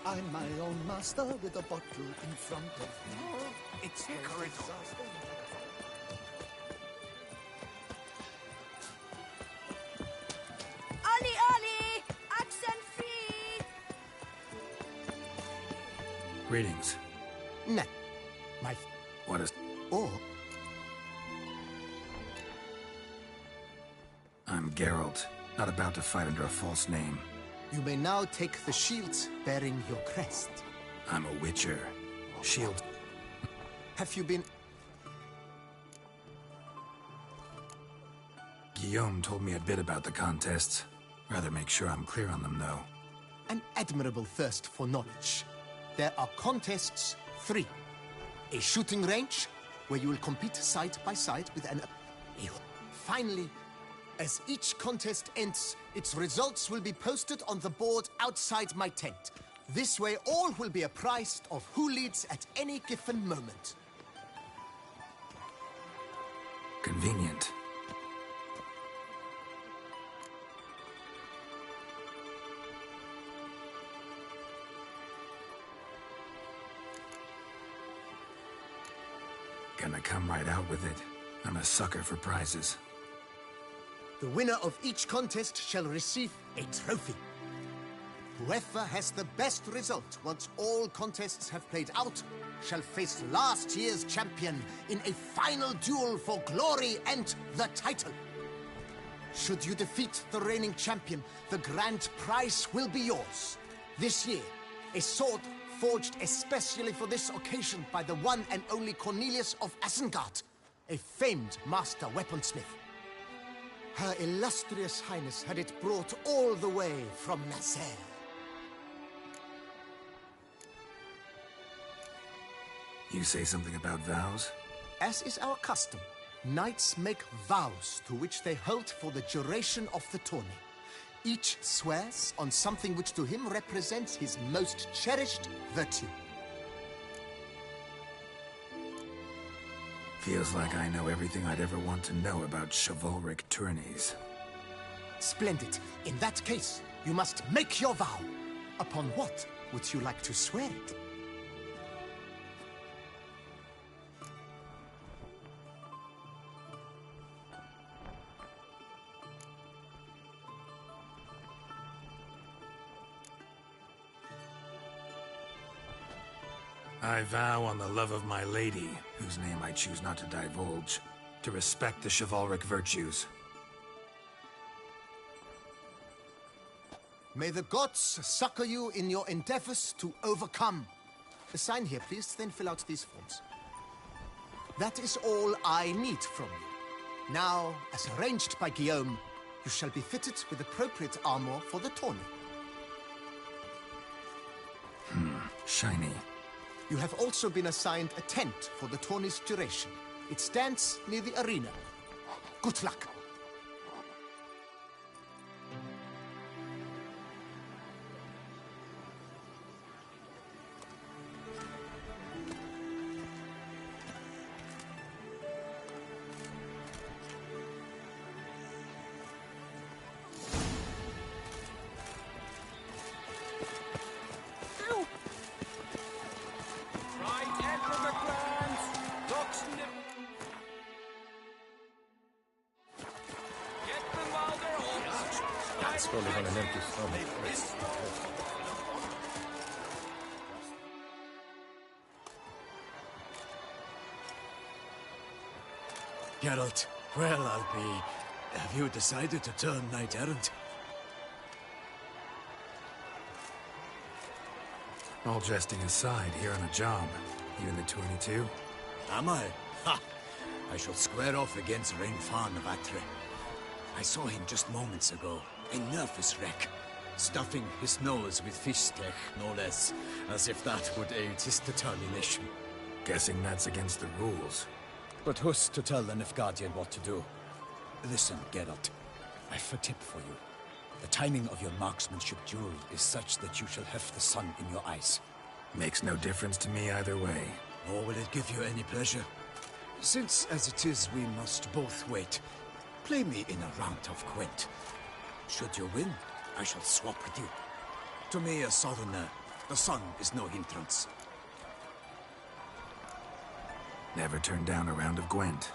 I'm my own master with a bottle in front of me. It's Hickory. Ollie, Ollie! Accent free! Greetings. Nah. My... What is... Oh. I'm Geralt, not about to fight under a false name. You may now take the shields bearing your crest. I'm a witcher. Shield... Have you been... Guillaume told me a bit about the contests. Rather make sure I'm clear on them, though. An admirable thirst for knowledge. There are contests 3. A shooting range, where you will compete side by side with an... Finally, as each contest ends, its results will be posted on the board outside my tent. This way, all will be apprised of who leads at any given moment. Convenient. Gonna come right out with it. I'm a sucker for prizes. The winner of each contest shall receive a trophy. Whoever has the best result once all contests have played out shall face last year's champion in a final duel for glory and the title. Should you defeat the reigning champion, the grand prize will be yours. This year, a sword forged especially for this occasion by the one and only Cornelius of Isengard, a famed master weaponsmith. Her illustrious highness had it brought all the way from Nazaire. You say something about vows? As is our custom, knights make vows to which they hold for the duration of the tourney. Each swears on something which to him represents his most cherished virtue. Feels like I know everything I'd ever want to know about chivalric tourneys. Splendid. In that case, you must make your vow. Upon what would you like to swear it? I vow on the love of my lady, whose name I choose not to divulge, to respect the chivalric virtues. May the gods succor you in your endeavors to overcome. Sign here, please, then fill out these forms. That is all I need from you. Now, as arranged by Guillaume, you shall be fitted with appropriate armor for the tourney. Shiny. You have also been assigned a tent for the tourney's duration. It stands near the arena. Good luck. Geralt, well, I'll be... Have you decided to turn knight-errant? All jesting aside, here on a job. You in the 22? Am I? Ha! I shall square off against Rainfan of Atre. I saw him just moments ago. A nervous wreck. Stuffing his nose with fish steak, no less. As if that would aid his determination. Guessing that's against the rules. But who's to tell the Nilfgaardian what to do? Listen, Geralt. I've a tip for you. The timing of your marksmanship duel is such that you shall have the sun in your eyes. Makes no difference to me either way. Nor will it give you any pleasure. Since, as it is, we must both wait, play me in a round of Gwent. Should you win, I shall swap with you. To me, a southerner, The sun is no hindrance. Never turned down a round of Gwent.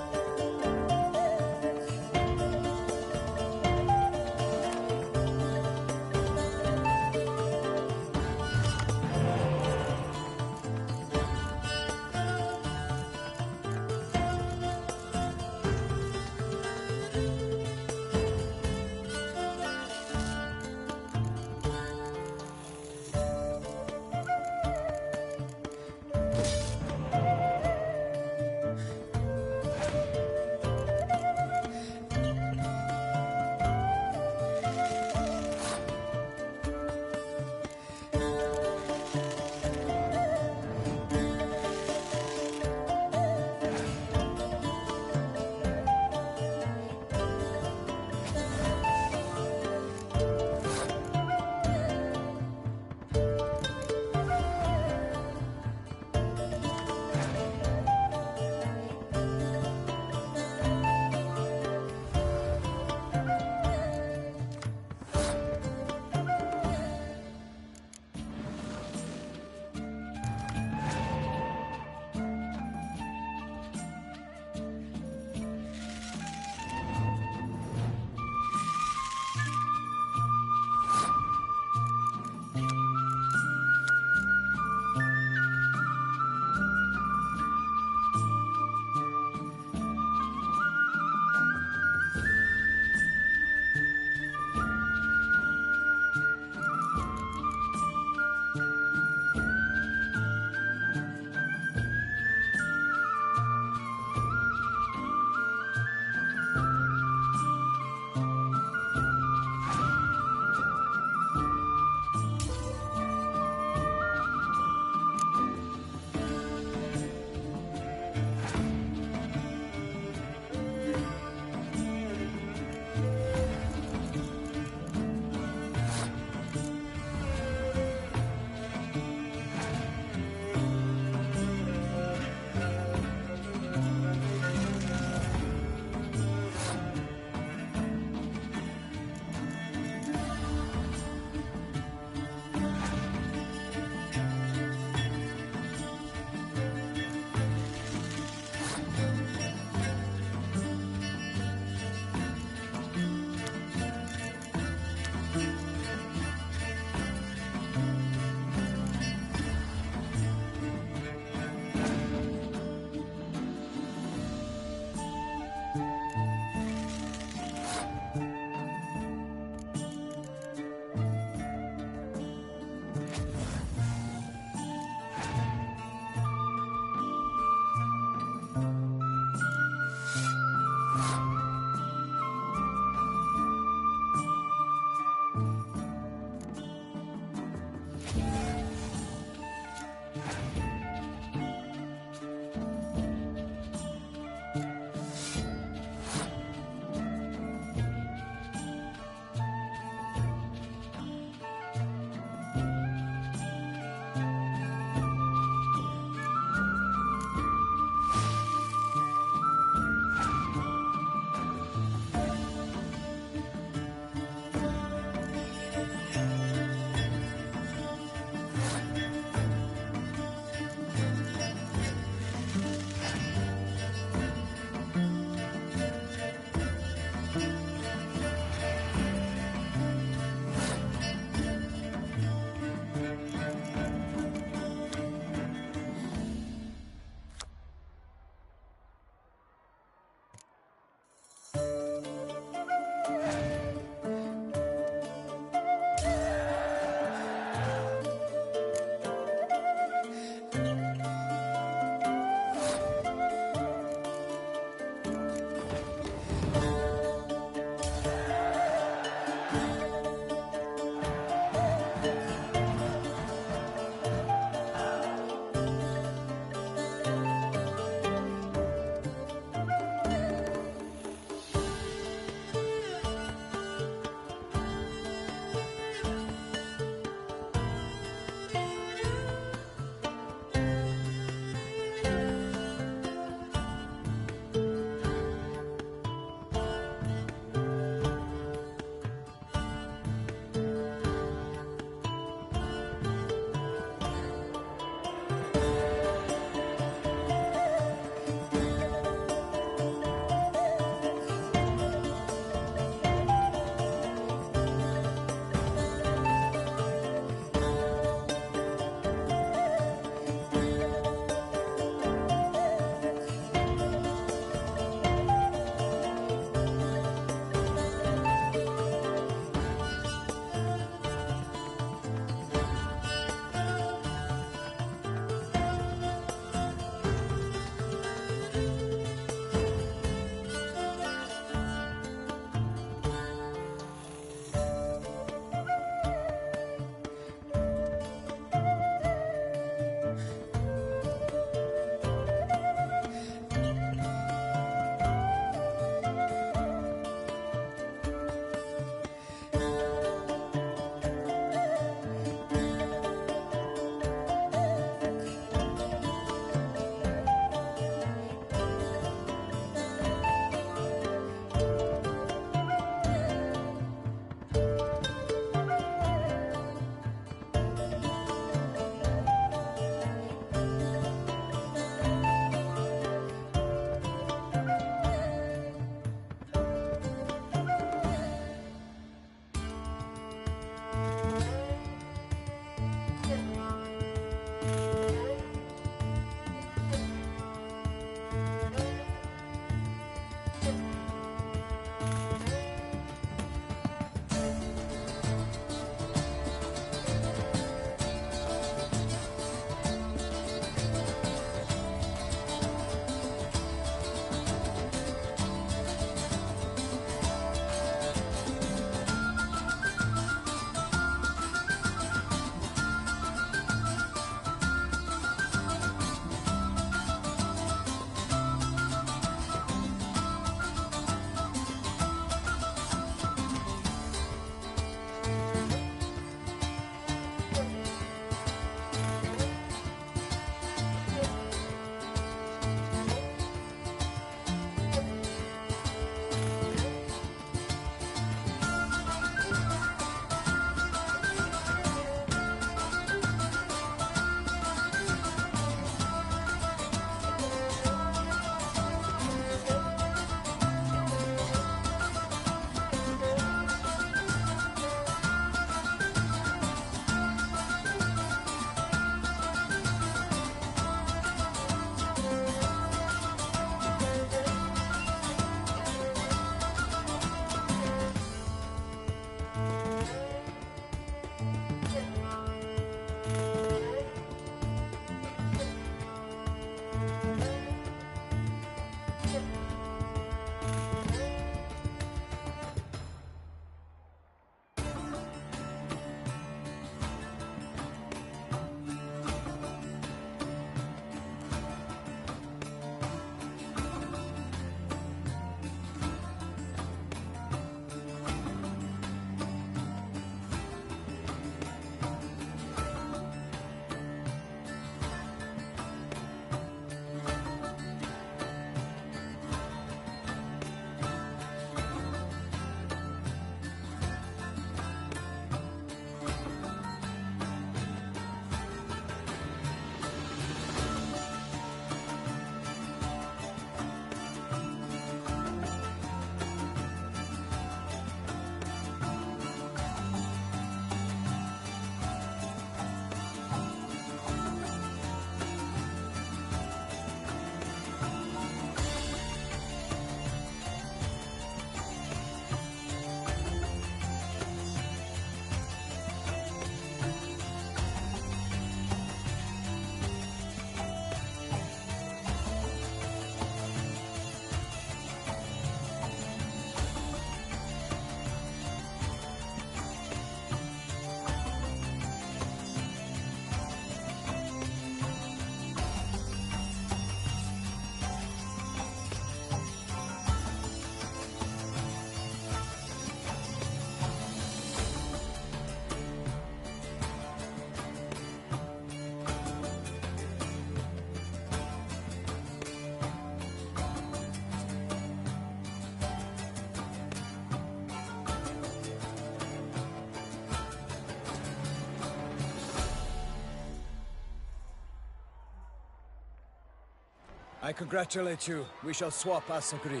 I congratulate you. We shall swap as agreed.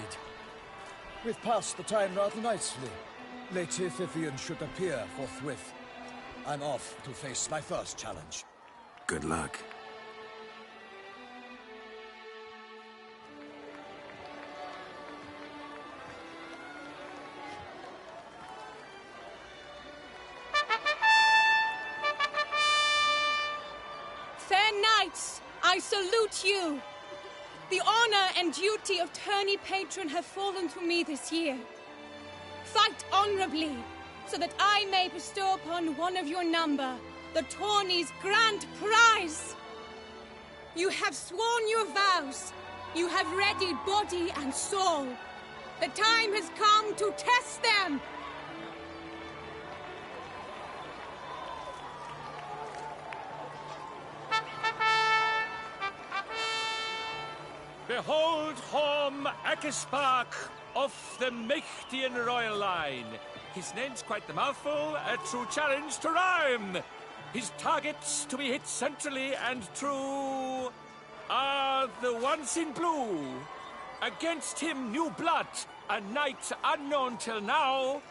We've passed the time rather nicely. Lady Vivian should appear forthwith. I'm off to face my first challenge. Good luck. Fair knights, I salute you. The honor and duty of tourney patron have fallen to me this year. Fight honorably, so that I may bestow upon one of your number the tourney's grand prize. You have sworn your vows. You have readied body and soul. The time has come to test them. Behold Horm Akespark of the Mächtigen royal line. His name's quite the mouthful, a true challenge to rhyme. His targets to be hit centrally and true are the ones in blue. Against him new blood, a knight unknown till now.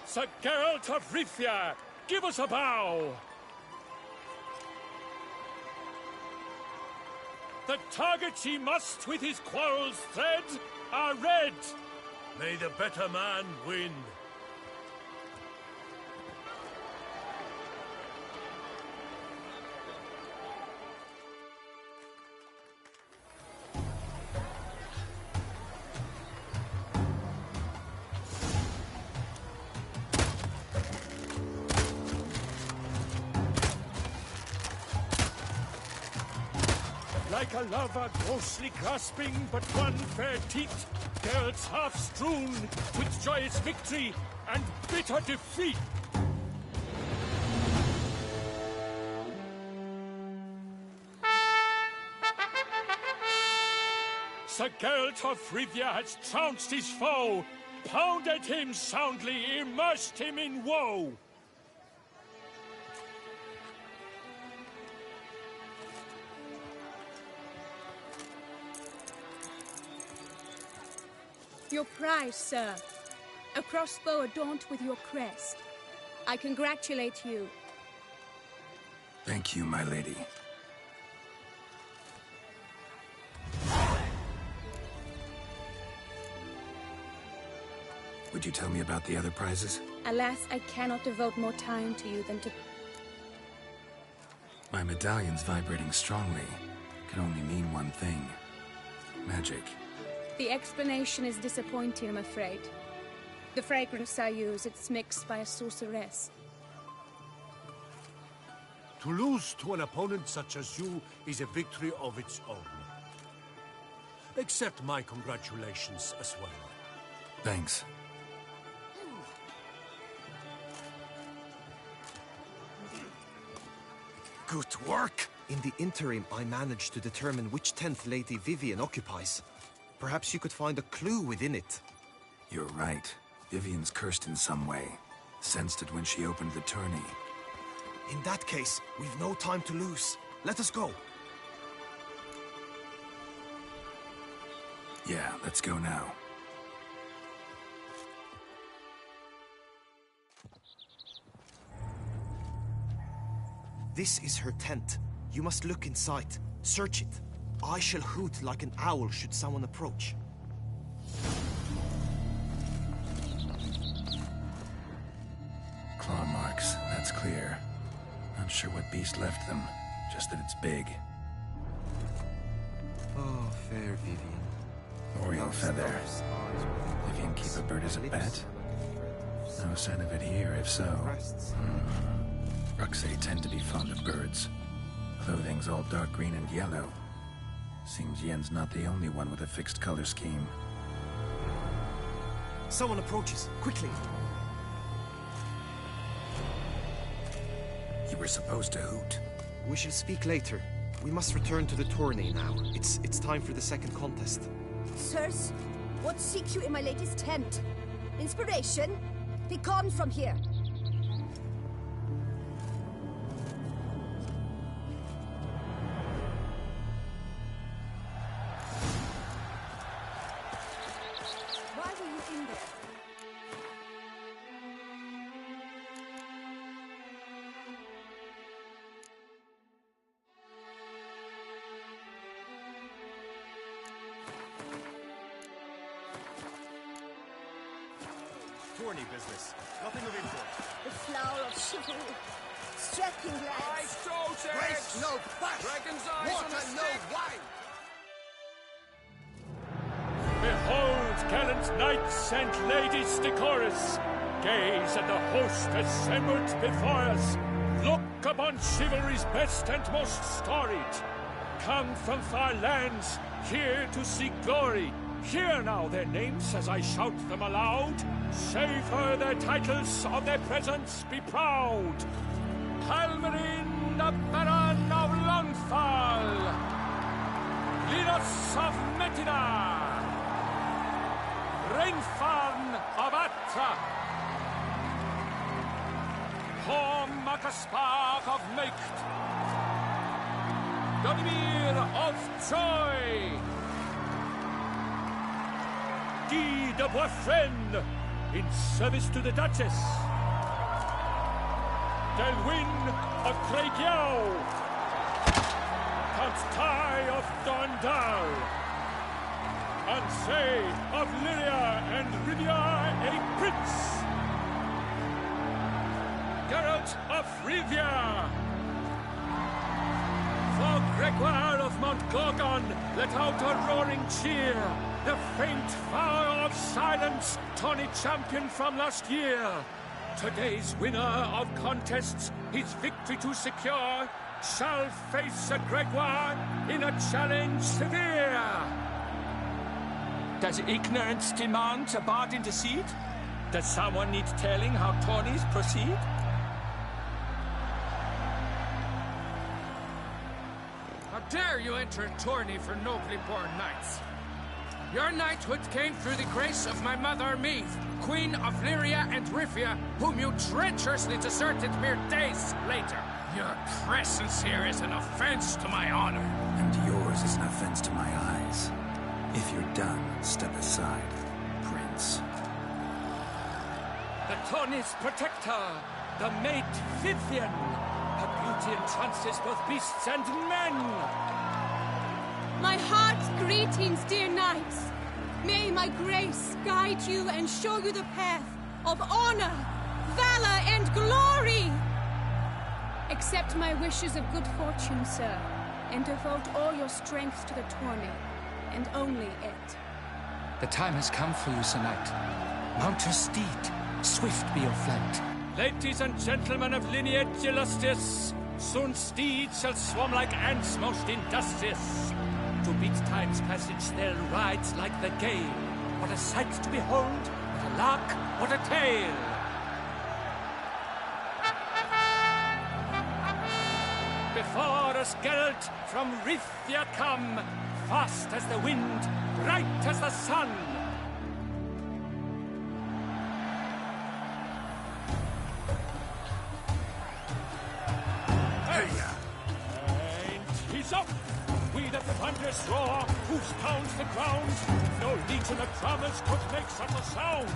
Sir Geralt of Rivia, give us a bow. The targets he must with his quarrels thread are red. May the better man win. Like a lover grossly grasping but one fair teeth, Geralt's half strewn with joyous victory and bitter defeat. Sir Geralt of Rivia has trounced his foe, pounded him soundly, immersed him in woe. Your prize, sir. A crossbow adorned with your crest. I congratulate you. Thank you, my lady. Would you tell me about the other prizes? Alas, I cannot devote more time to you than to... My medallion's vibrating strongly. Can only mean one thing. Magic. The explanation is disappointing, I'm afraid. The fragrance I use, it's mixed by a sorceress. To lose to an opponent such as you is a victory of its own. Accept my congratulations as well. Thanks. Good work! In the interim, I managed to determine which tent Lady Vivian occupies. Perhaps you could find a clue within it. You're right. Vivian's cursed in some way. Sensed it when she opened the tourney. In that case, we've no time to lose. Let us go. Yeah, let's go now. This is her tent. You must look inside. Search it. I shall hoot like an owl should someone approach. Claw marks, that's clear. Not sure what beast left them, just that it's big. Oh, fair Vivian. Oriole feather. Vivian keep a bird as a pet? No sign of it here, if so. Ruxay tend to be fond of birds. Clothing's all dark green and yellow. Seems Yen's not the only one with a fixed color scheme. Someone approaches. Quickly! You were supposed to hoot. We shall speak later. We must return to the tourney now. It's time for the second contest. Sirs, what seek you in my lady's tent? Inspiration? Begone from here. tourney business. Nothing of import. The flower of chivalry. Striking lads. Grace no fast! Dragon's eyes on a Water no stick. wine! Behold, gallant knights and ladies decorous. Gaze at the host assembled before us. Look upon chivalry's best and most storied. Come from far lands, here to seek glory. Hear now their names as I shout them aloud. Savor their titles, of their presence be proud. Halmarin, the Baron of Lonfal. Linus of Metina. Reinfarn of Atra. Horm Akaspar of Meicht. Donimir of Troy. Guy de Boisfriend, in service to the Duchess. Delwyn of Craigyow. Count Tai of Dondal. Ansay of Lyria and Rivia a prince. Geralt of Rivia. For Gregoire of Mount Gorgon, let out a roaring cheer. The faint vow of silence, tourney champion from last year. Today's winner of contests, his victory to secure, shall face a Gregoire in a challenge severe. Does ignorance demand a bard intercede? Does someone need telling how tourneys proceed? How dare you enter a tourney for nobly born knights? Your knighthood came through the grace of my mother Meath, Queen of Lyria and Rivia, whom you treacherously deserted mere days later. Your presence here is an offense to my honor. And yours is an offense to my eyes. If you're done, step aside, Prince. The tourney's protector, the maid Vivian. Her beauty entrances both beasts and men. My heart's greetings, dear knights. May my grace guide you and show you the path of honor, valor, and glory. Accept my wishes of good fortune, sir, and devote all your strength to the tourney, and only it. The time has come for you, Sir Knight. Mount your steed. Swift be your flight. Ladies and gentlemen of lineage illustrious, soon steeds shall swarm like ants most industrious. To beat time's passage, they'll ride like the gale. What a sight to behold, what a lark, what a tale! Before us Geralt from Rithia come, fast as the wind, bright as the sun. And he's up! We the thunderous roar, whose pounds the ground. No legion of drummers could make such a sound.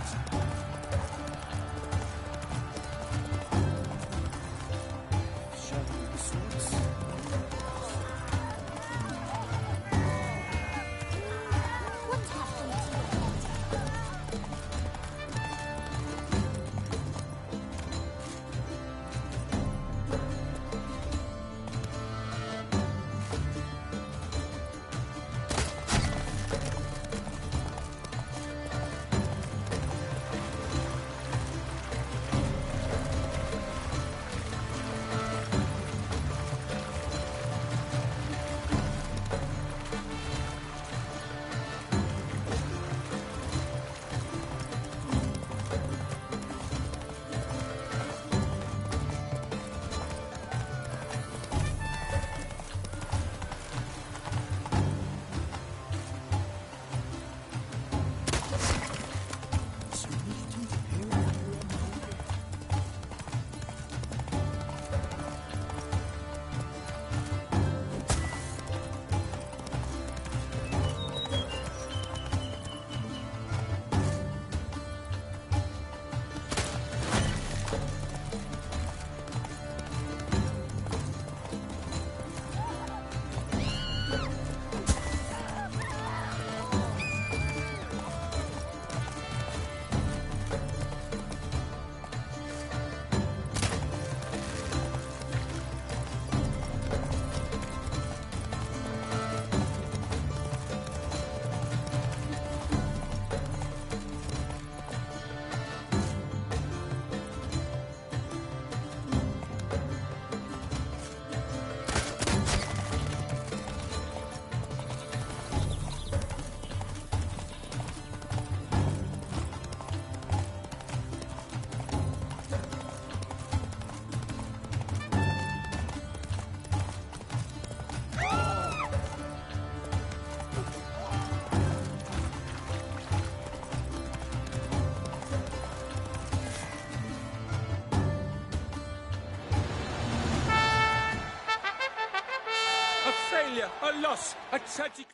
failure, a loss, a tragic...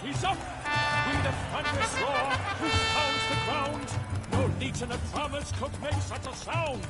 He's up! With a thunderous roar, who pounds the ground? No legion of farmers could make such a sound!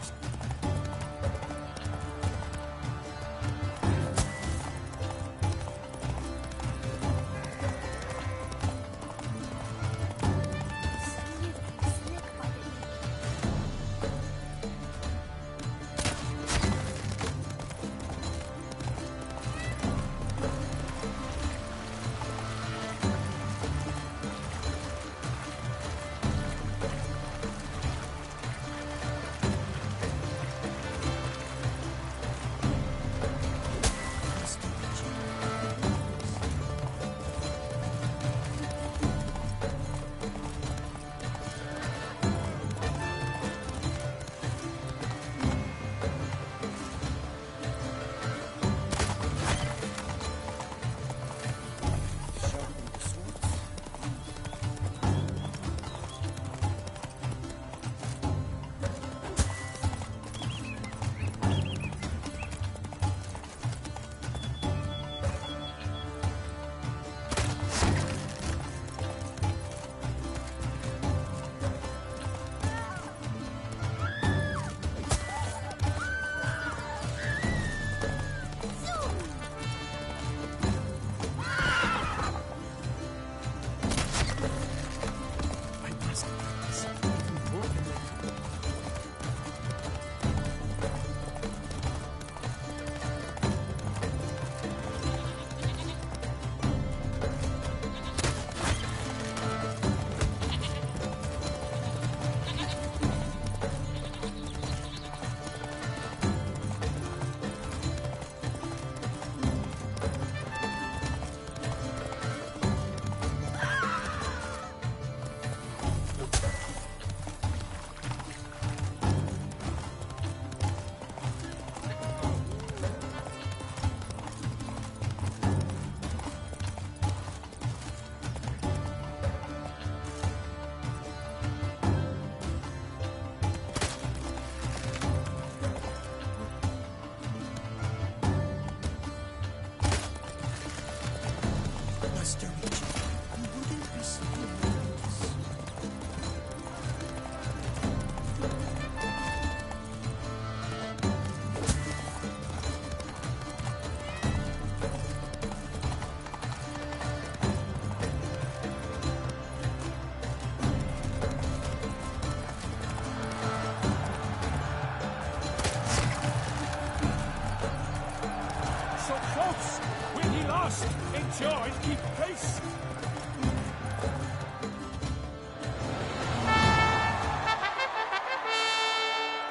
Endure and keep pace!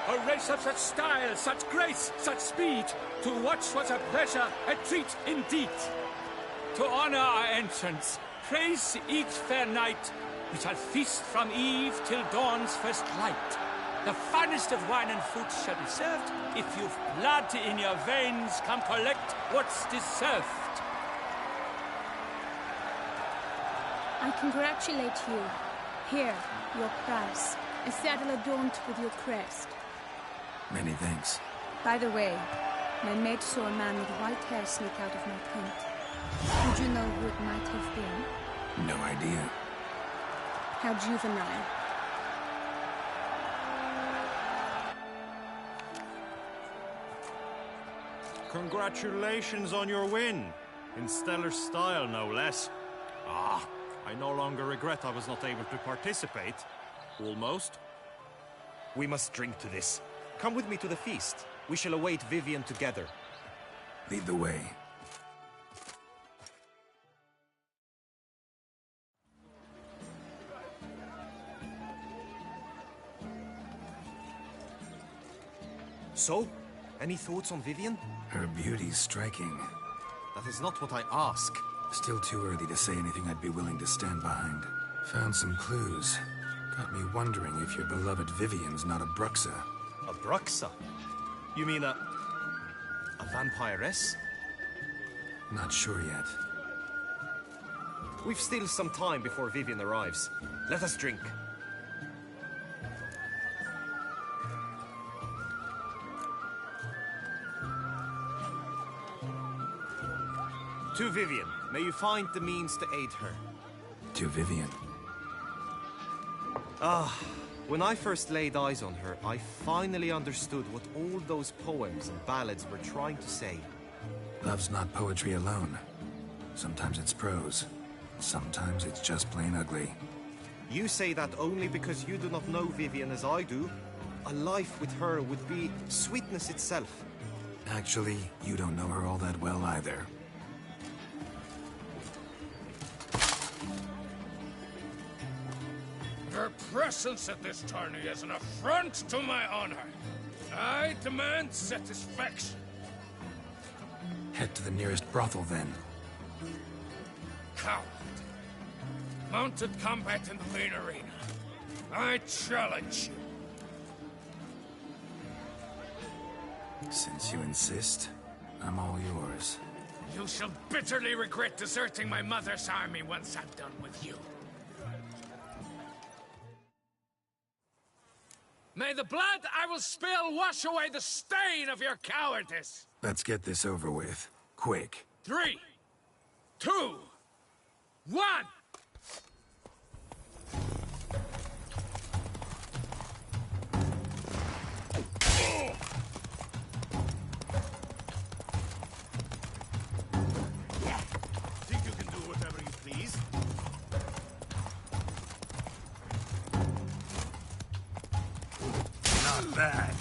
A race of such style, such grace, such speed. To watch was a pleasure, a treat indeed. To honor our entrance, praise each fair knight. We shall feast from eve till dawn's first light. The finest of wine and fruit shall be served. If you've blood in your veins, come collect what's deserved. I congratulate you. Here, your prize. A saddle adorned with your crest. Many thanks. By the way, my maid saw a man with white hair sneak out of my tent. Would you know who it might have been? No idea. How juvenile. Congratulations on your win. In stellar style, no less. Ah, I no longer regret I was not able to participate. Almost. We must drink to this. Come with me to the feast. We shall await Vivian together. Lead the way. So, any thoughts on Vivian? Her beauty's striking. That is not what I ask. Still too early to say anything I'd be willing to stand behind. Found some clues. Got me wondering if your beloved Vivian's not a Bruxa. A Bruxa? You mean a vampiress? Not sure yet. We've still some time before Vivian arrives. Let us drink. To Vivian, may you find the means to aid her. To Vivian. When I first laid eyes on her, I finally understood what all those poems and ballads were trying to say. Love's not poetry alone. Sometimes it's prose. Sometimes it's just plain ugly. You say that only because you do not know Vivian as I do. A life with her would be sweetness itself. Actually, you don't know her all that well either. Your presence at this tourney is an affront to my honor. I demand satisfaction. Head to the nearest brothel, then. Coward. Mounted combat in the main arena. I challenge you. Since you insist, I'm all yours. You shall bitterly regret deserting my mother's army once I'm done with you. May the blood I will spill wash away the stain of your cowardice! Let's get this over with. Quick. 3, 2, 1! Think you can do whatever you please? Not bad.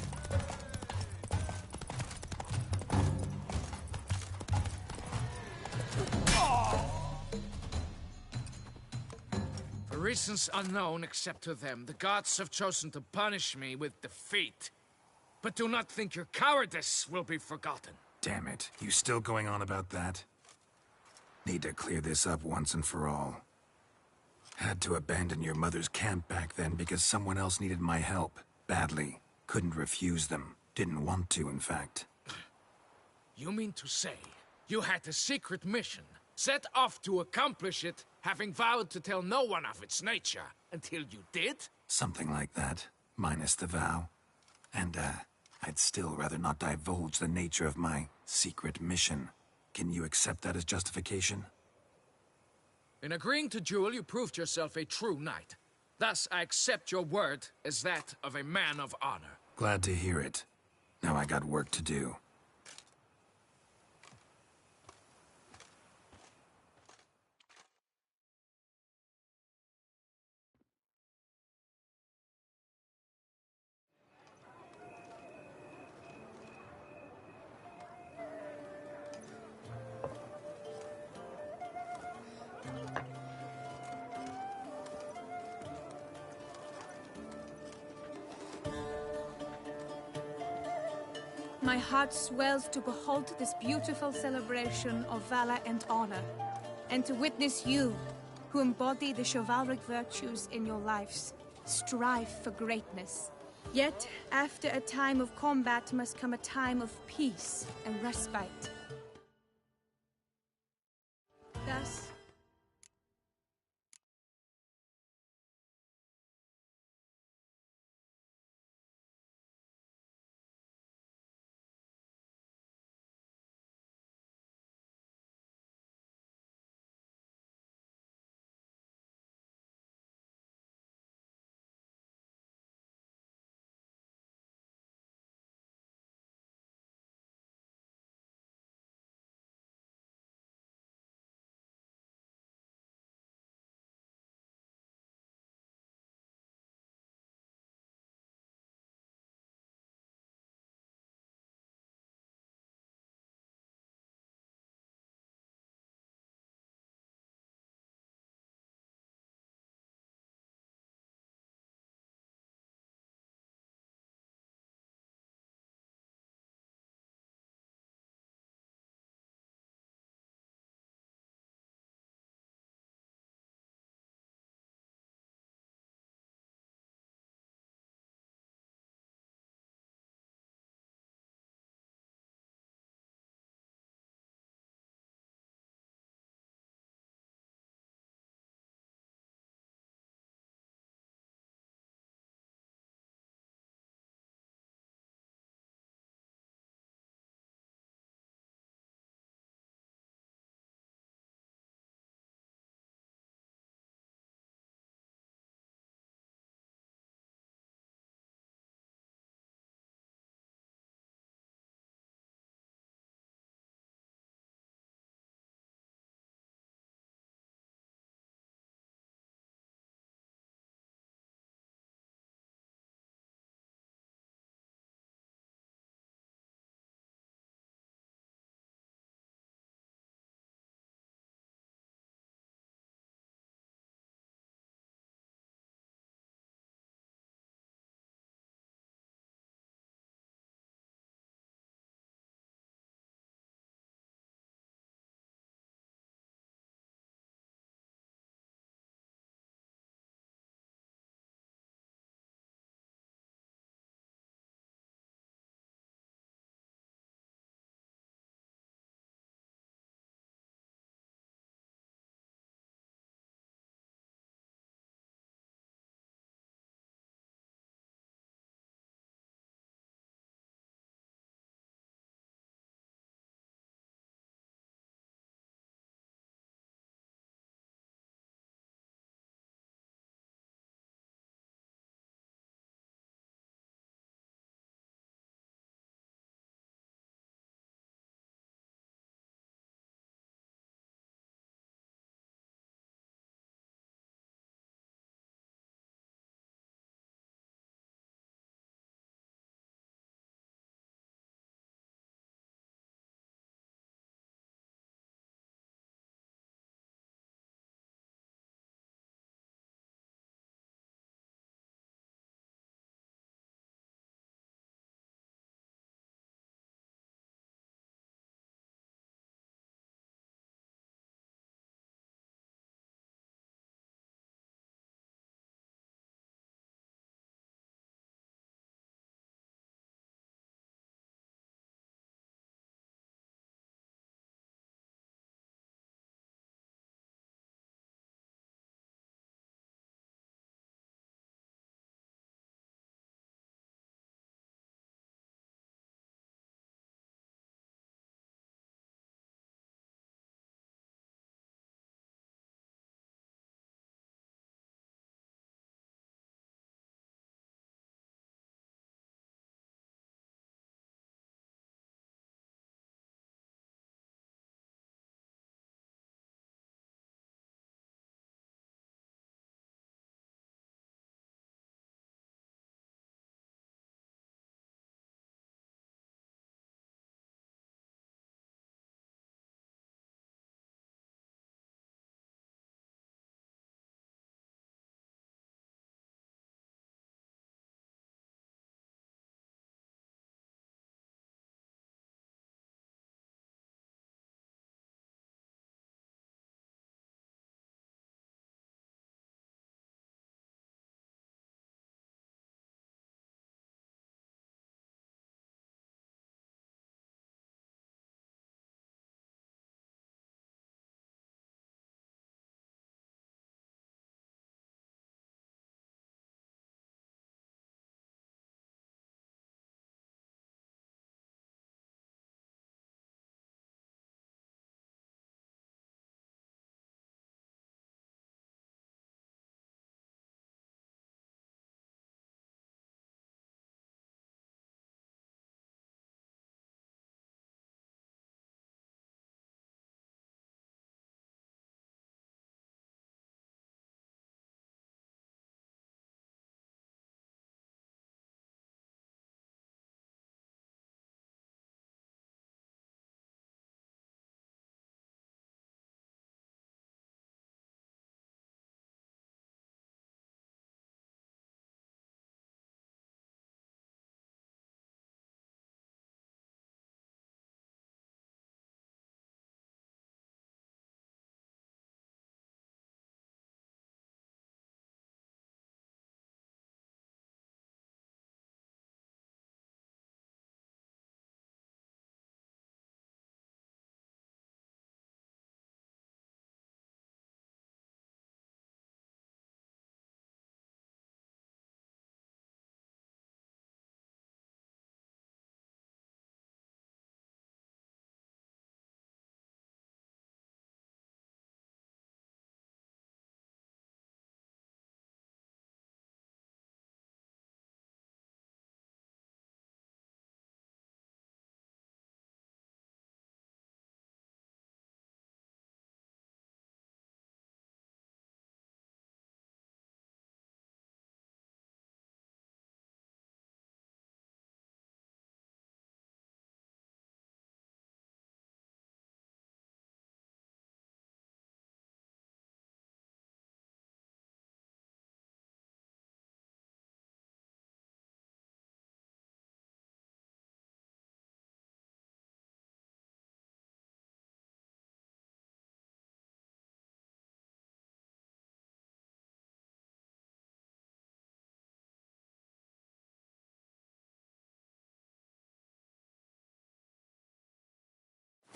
For reasons unknown except to them, the gods have chosen to punish me with defeat. But do not think your cowardice will be forgotten. Damn it. You still going on about that? Need to clear this up once and for all. Had to abandon your mother's camp back then because someone else needed my help. Badly. Couldn't refuse them. Didn't want to, in fact. You mean to say you had a secret mission, set off to accomplish it, having vowed to tell no one of its nature, until you did? Something like that. Minus the vow. And, I'd still rather not divulge the nature of my secret mission. Can you accept that as justification? In agreeing to duel, you proved yourself a true knight. Thus, I accept your word as that of a man of honor. Glad to hear it. Now I got work to do. My heart swells to behold this beautiful celebration of valor and honor, and to witness you, who embody the chivalric virtues in your lives, strive for greatness. Yet, after a time of combat must come a time of peace and respite. Thus,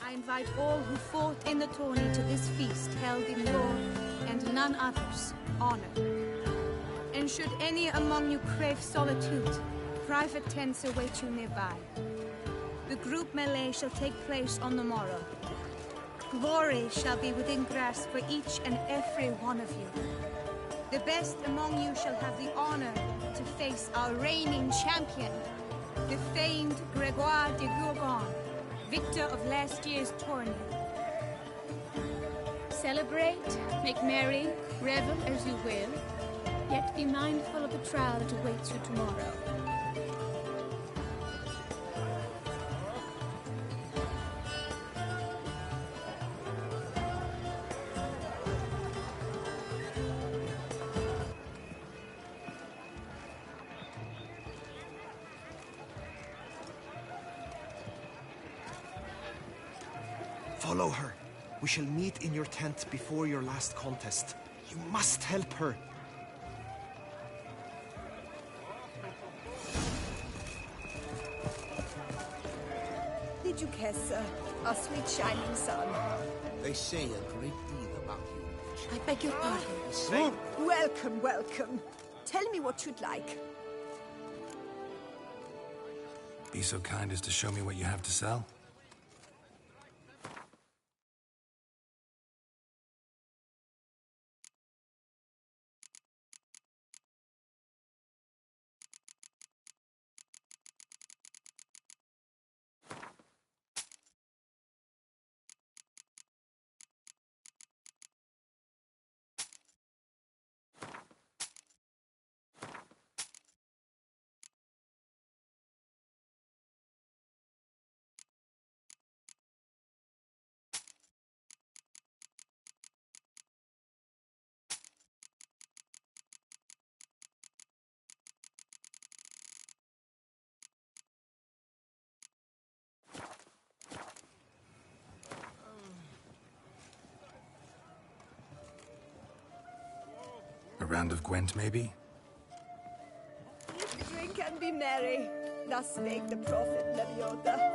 I invite all who fought in the tourney to this feast held in your, and none other's, honor. And should any among you crave solitude, private tents await you nearby. The group melee shall take place on the morrow. Glory shall be within grasp for each and every one of you. The best among you shall have the honor to face our reigning champion, the famed Gregoire de Gourgon, victor of last year's tourney. Celebrate, make merry, revel as you will, yet be mindful of the trial that awaits you tomorrow. Follow her. We shall meet in your tent before your last contest. You must help her. Did you kiss our sweet shining sun? They say a great deal about you. I beg your pardon. Welcome, welcome. Tell me what you'd like. Be so kind as to show me what you have to sell? A round of Gwent, maybe? Drink and be merry. Thus spake the prophet Leviotha.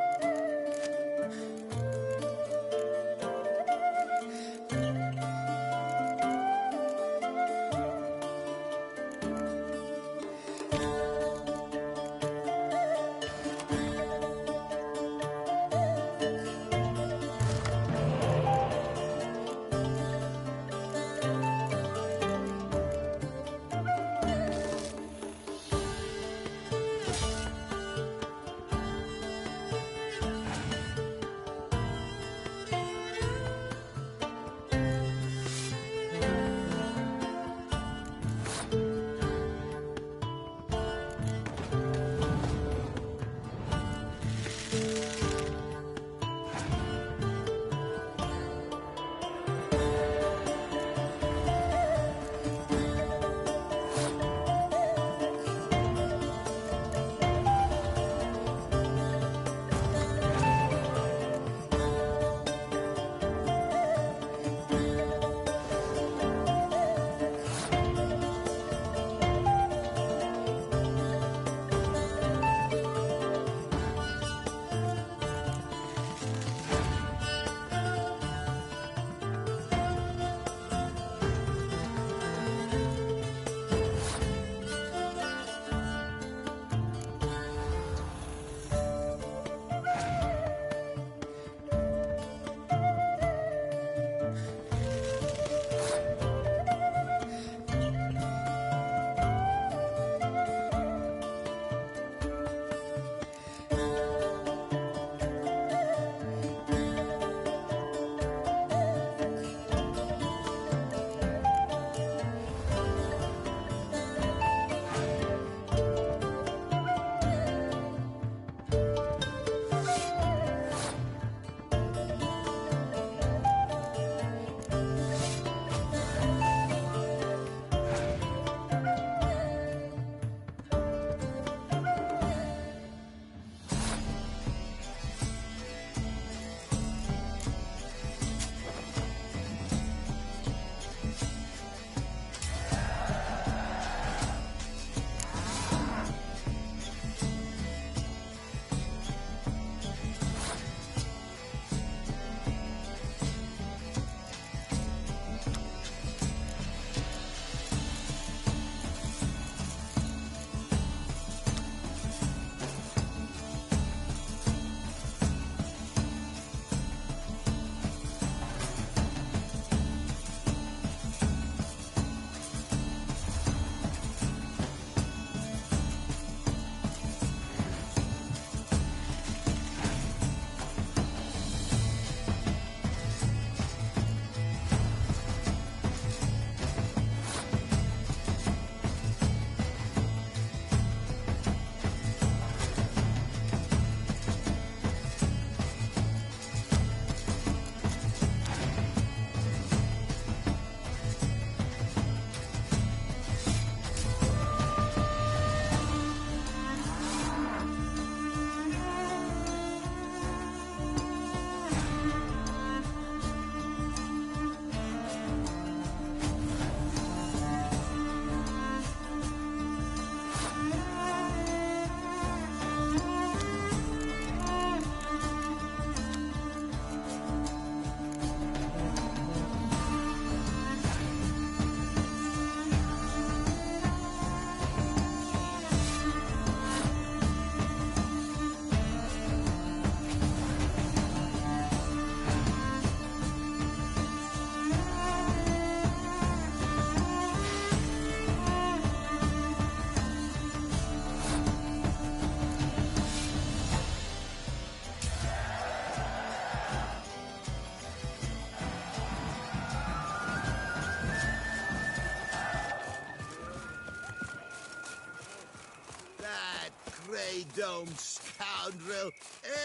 grey-domed scoundrel,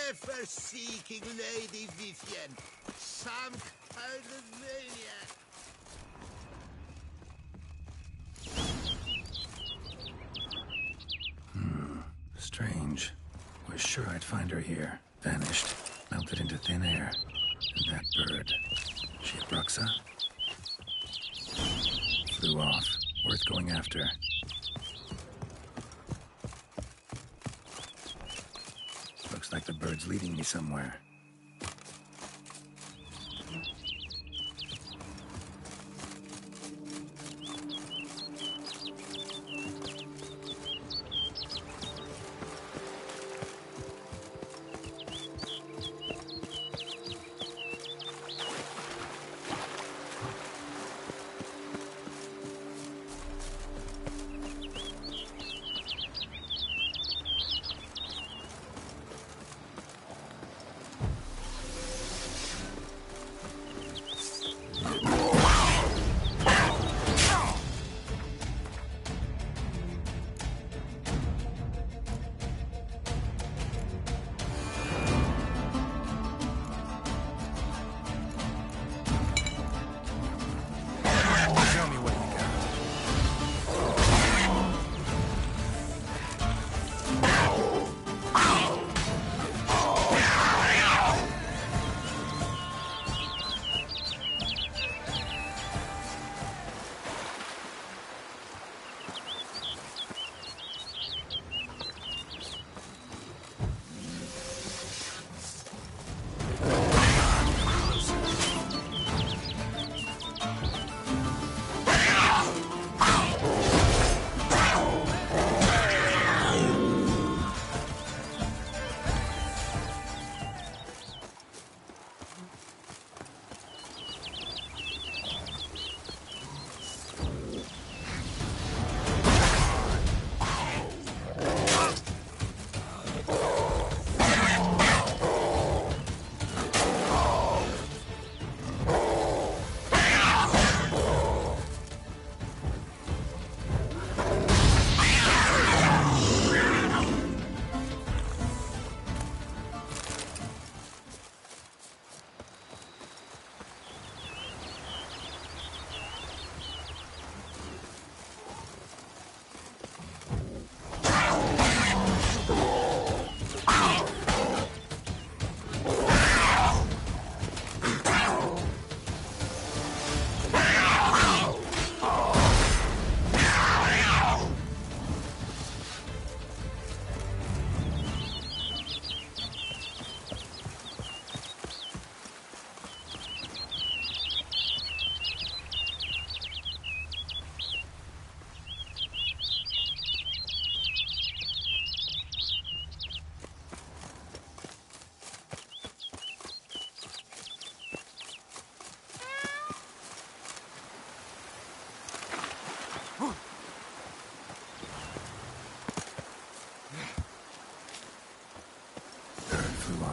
ever seeking Lady Vivienne. Some kind of maniac. Strange. Was sure I'd find her here. Vanished. Melted into thin air. And that bird. She a Bruxa? Flew off. Worth going after. Looks like the bird's leading me somewhere.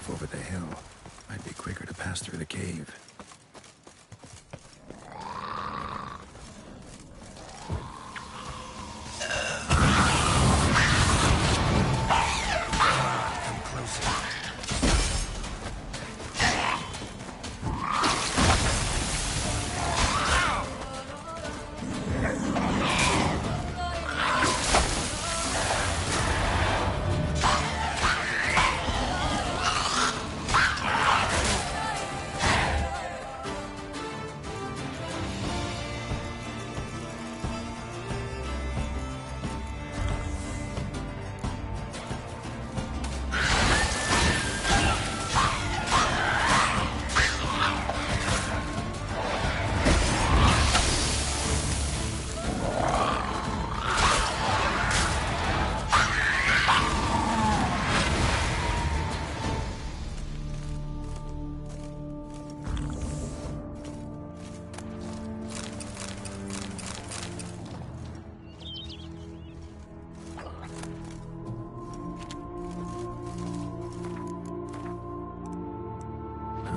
Over the hill. Might be quicker to pass through the cave. Come closer.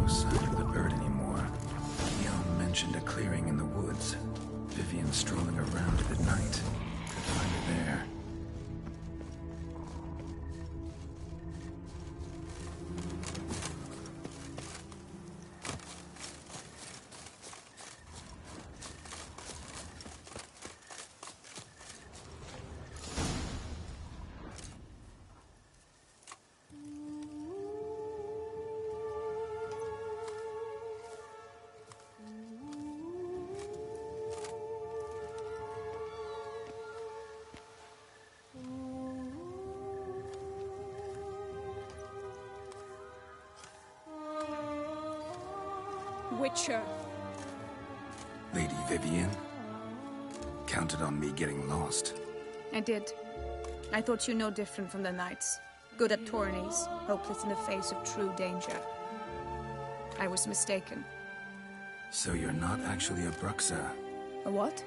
Sign of the bird anymore. Leon mentioned a clearing in the woods. Vivian strolling around it at night. Could find her there. Witcher. Lady Vivian? Counted on me getting lost. I did. I thought you no different from the knights. Good at tourneys, hopeless in the face of true danger. I was mistaken. So you're not actually a Bruxa? A what?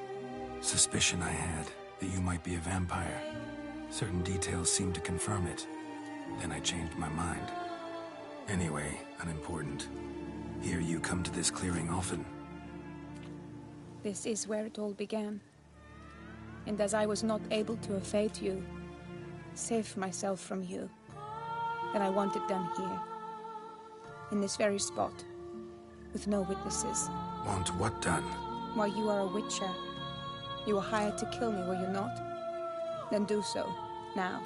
Suspicion I had, that you might be a vampire. Certain details seemed to confirm it. Then I changed my mind. Anyway, unimportant. Here you come to this clearing often. This is where it all began. And as I was not able to evade you, save myself from you, then I want it done here. In this very spot. With no witnesses. Want what done? Why, you are a witcher. You were hired to kill me, were you not? Then do so, now.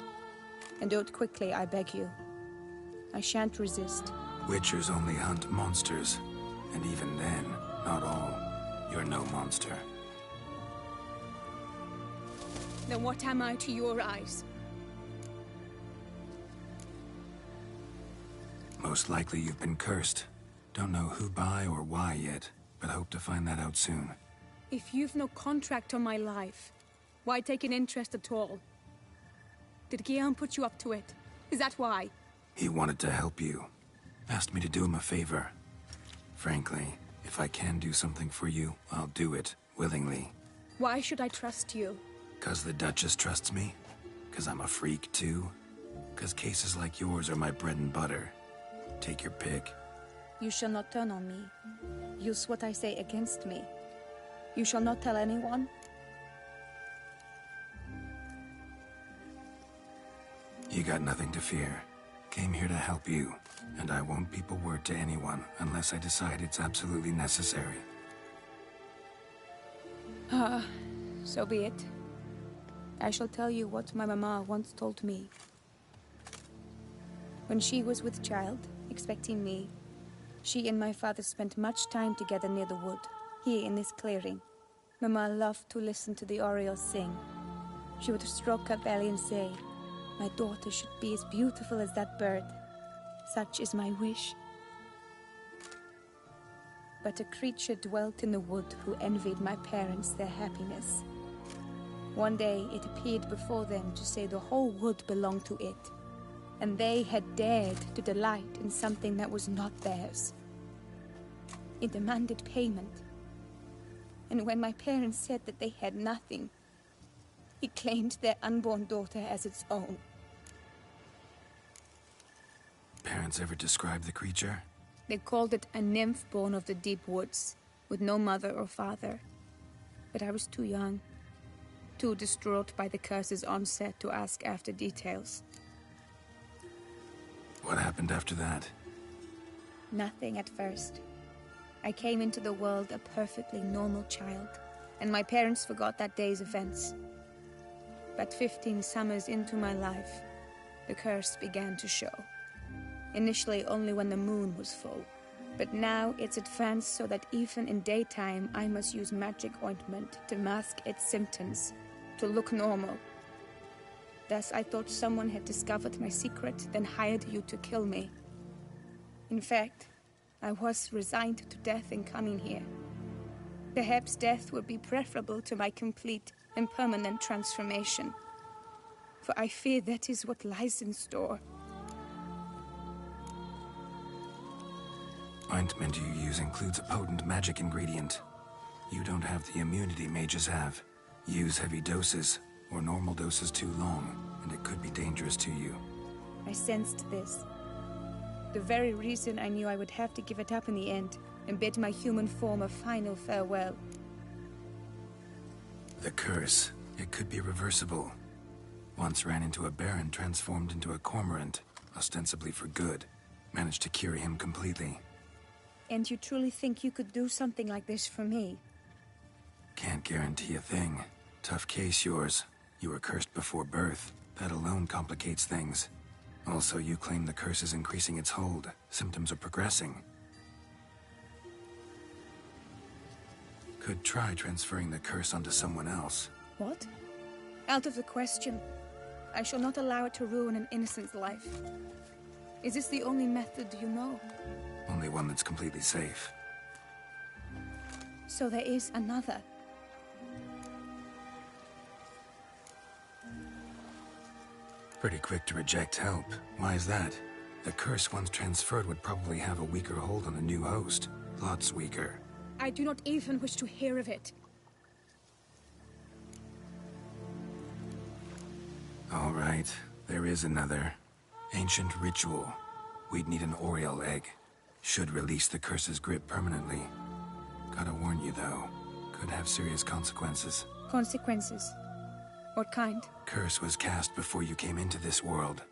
And do it quickly, I beg you. I shan't resist. Witchers only hunt monsters. And even then, not all. You're no monster. Then what am I to your eyes? Most likely you've been cursed. Don't know who by or why yet, but hope to find that out soon. If you've no contract on my life, why take an interest at all? Did Guillaume put you up to it? Is that why? He wanted to help you. Asked me to do him a favor. Frankly, if I can do something for you, I'll do it, willingly. Why should I trust you? 'Cause the Duchess trusts me? 'Cause I'm a freak, too? 'Cause cases like yours are my bread and butter. Take your pick. You shall not turn on me. Use what I say against me. You shall not tell anyone? You got nothing to fear. Came here to help you, and I won't peep a word to anyone unless I decide it's absolutely necessary. So be it. I shall tell you what my mama once told me. When she was with child, expecting me, she and my father spent much time together near the wood, here in this clearing. Mama loved to listen to the orioles sing. She would stroke her belly and say, "My daughter should be as beautiful as that bird. Such is my wish." But a creature dwelt in the wood who envied my parents their happiness. One day it appeared before them to say the whole wood belonged to it, and they had dared to delight in something that was not theirs. It demanded payment. And when my parents said that they had nothing, it claimed their unborn daughter as its own. Parents ever describe the creature? They called it a nymph born of the deep woods, with no mother or father. But I was too young, too distraught by the curse's onset to ask after details. What happened after that? Nothing at first. I came into the world a perfectly normal child, and my parents forgot that day's events. But 15 summers into my life, the curse began to show. Initially only when the moon was full, but now it's advanced so that even in daytime I must use magic ointment to mask its symptoms, to look normal. Thus I thought someone had discovered my secret, then hired you to kill me. In fact, I was resigned to death in coming here. Perhaps death would be preferable to my complete and permanent transformation. For I fear that is what lies in store. Ointment you use includes a potent magic ingredient. You don't have the immunity mages have. Use heavy doses, or normal doses too long, and it could be dangerous to you. I sensed this. The very reason I knew I would have to give it up in the end, and bid my human form a final farewell. The curse, it could be reversible. Once ran into a baron transformed into a cormorant, ostensibly for good. Managed to cure him completely. And you truly think you could do something like this for me? Can't guarantee a thing. Tough case, yours. You were cursed before birth. That alone complicates things. Also, you claim the curse is increasing its hold. Symptoms are progressing. Could try transferring the curse onto someone else. What? Out of the question. I shall not allow it to ruin an innocent's life. Is this the only method you know? Only one that's completely safe. So there is another. Pretty quick to reject help. Why is that? The curse once transferred would probably have a weaker hold on the new host. Lots weaker. I do not even wish to hear of it. All right, there is another. Ancient ritual. We'd need an Oriole egg. Should release the curse's grip permanently. Gotta warn you, though. Could have serious consequences. Consequences? What kind? Curse was cast before you came into this world.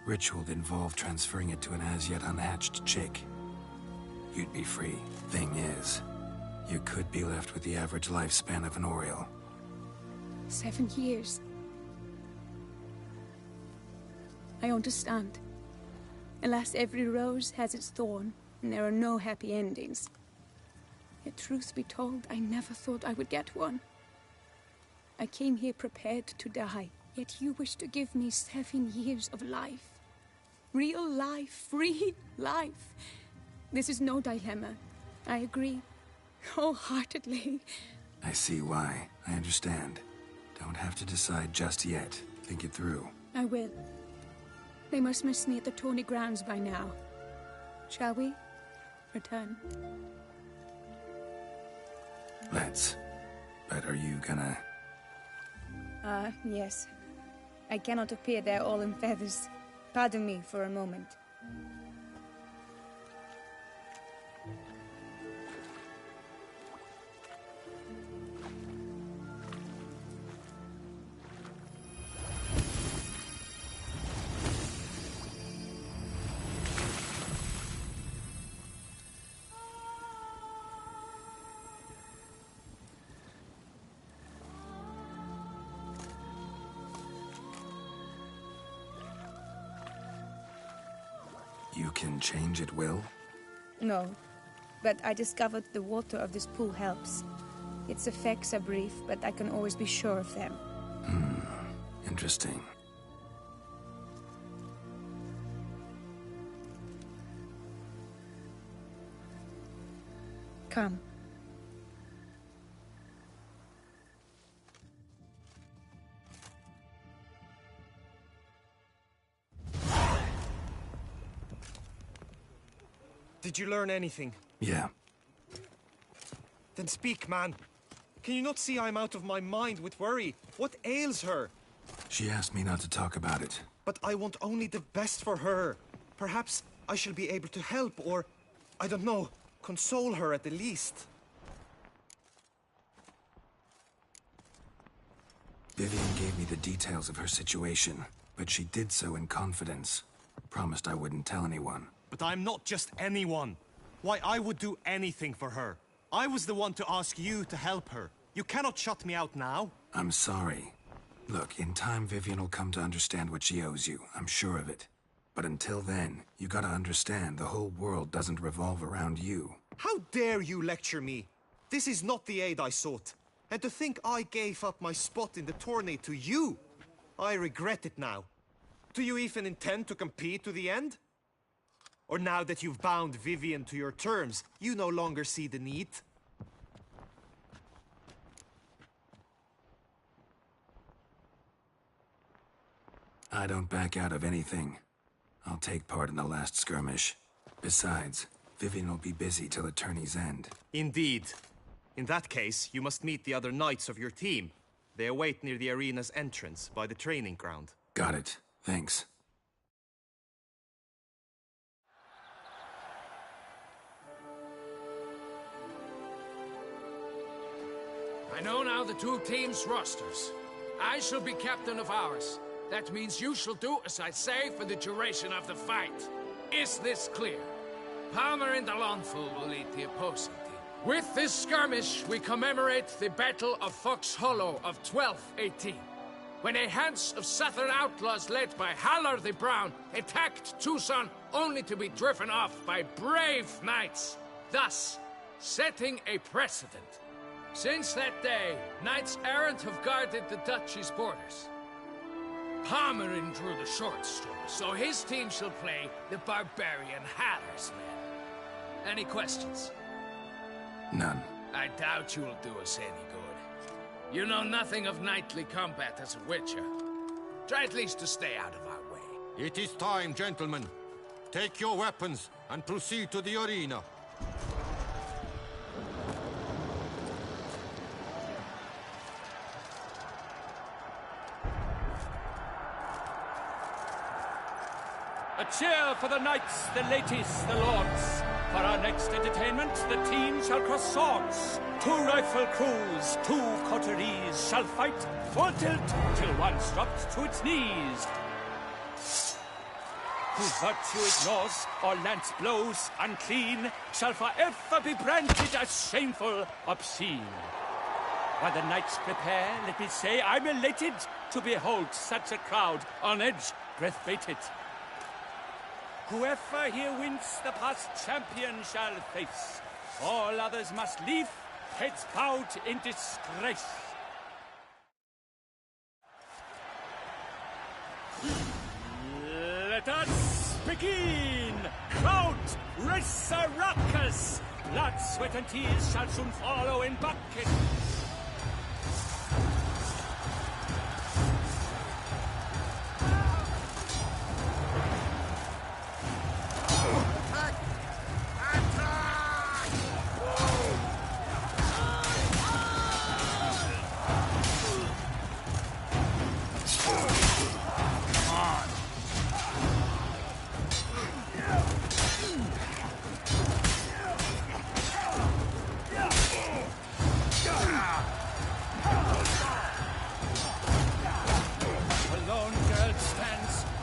Ritual involved transferring it to an as-yet unhatched chick. You'd be free. Thing is, you could be left with the average lifespan of an Oriole. 7 years. I understand. Alas, every rose has its thorn, and there are no happy endings. Yet, truth be told, I never thought I would get one. I came here prepared to die, yet you wish to give me 7 years of life. Real life, free life. This is no dilemma. I agree, wholeheartedly. I see why. I understand. Don't have to decide just yet. Think it through. I will. They must miss me at the tourney grounds by now. Shall we return? Let's. But are you gonna... Yes. I cannot appear there all in feathers. Pardon me for a moment. You can change at will? No, but I discovered the water of this pool helps. Its effects are brief, but I can always be sure of them. Interesting. Come. Did you learn anything? Yeah. Then speak, man. Can you not see I'm out of my mind with worry? What ails her? She asked me not to talk about it. But I want only the best for her. Perhaps I shall be able to help, or, I don't know, console her at the least. Vivian gave me the details of her situation, but she did so in confidence. Promised I wouldn't tell anyone. But I'm not just anyone. Why, I would do anything for her. I was the one to ask you to help her. You cannot shut me out now. I'm sorry. Look, in time Vivian will come to understand what she owes you. I'm sure of it. But until then, you gotta understand the whole world doesn't revolve around you. How dare you lecture me? This is not the aid I sought. And to think I gave up my spot in the tourney to you, I regret it now. Do you even intend to compete to the end? Or now that you've bound Vivian to your terms, you no longer see the need? I don't back out of anything. I'll take part in the last skirmish. Besides, Vivian will be busy till the tourney's end. Indeed. In that case, you must meet the other knights of your team. They await near the arena's entrance, by the training ground. Got it. Thanks. I know now the two teams' rosters. I shall be captain of ours. That means you shall do as I say for the duration of the fight. Is this clear? Palmer and Alonful will lead the opposing team. With this skirmish, we commemorate the Battle of Fox Hollow of 1218, when a Hans of Southern outlaws led by Haller the Brown attacked Tucson only to be driven off by brave knights, thus setting a precedent. Since that day, knights errant have guarded the duchy's borders. Palmerin drew the short straw, so his team shall play the barbarian Haller's men. Any questions? None. I doubt you'll do us any good. You know nothing of knightly combat as a witcher. Try at least to stay out of our way. It is time, gentlemen. Take your weapons and proceed to the arena. A cheer for the knights, the ladies, the lords. For our next entertainment, the team shall cross swords. 2 rifle crews, 2 coteries shall fight full tilt till one's dropped to its knees. Who virtue ignores or lance blows unclean shall forever be branded as shameful, obscene. While the knights prepare, let me say I'm elated to behold such a crowd on edge, breath-baited. Whoever here wins the past champion shall face. All others must leave, heads bowed in disgrace. Let us begin! Crowd, race a ruckus! Blood, sweat and tears shall soon follow in buckets.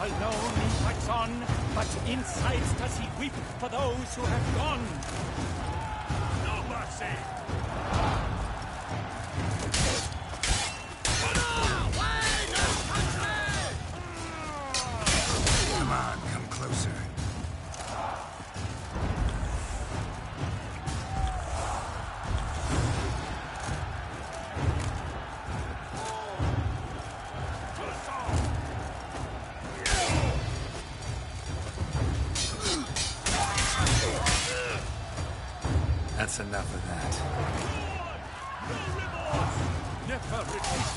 Alone he fights on, but inside does he weep for those who have gone. No mercy! Come on, come closer. That's enough of that. Never retreat.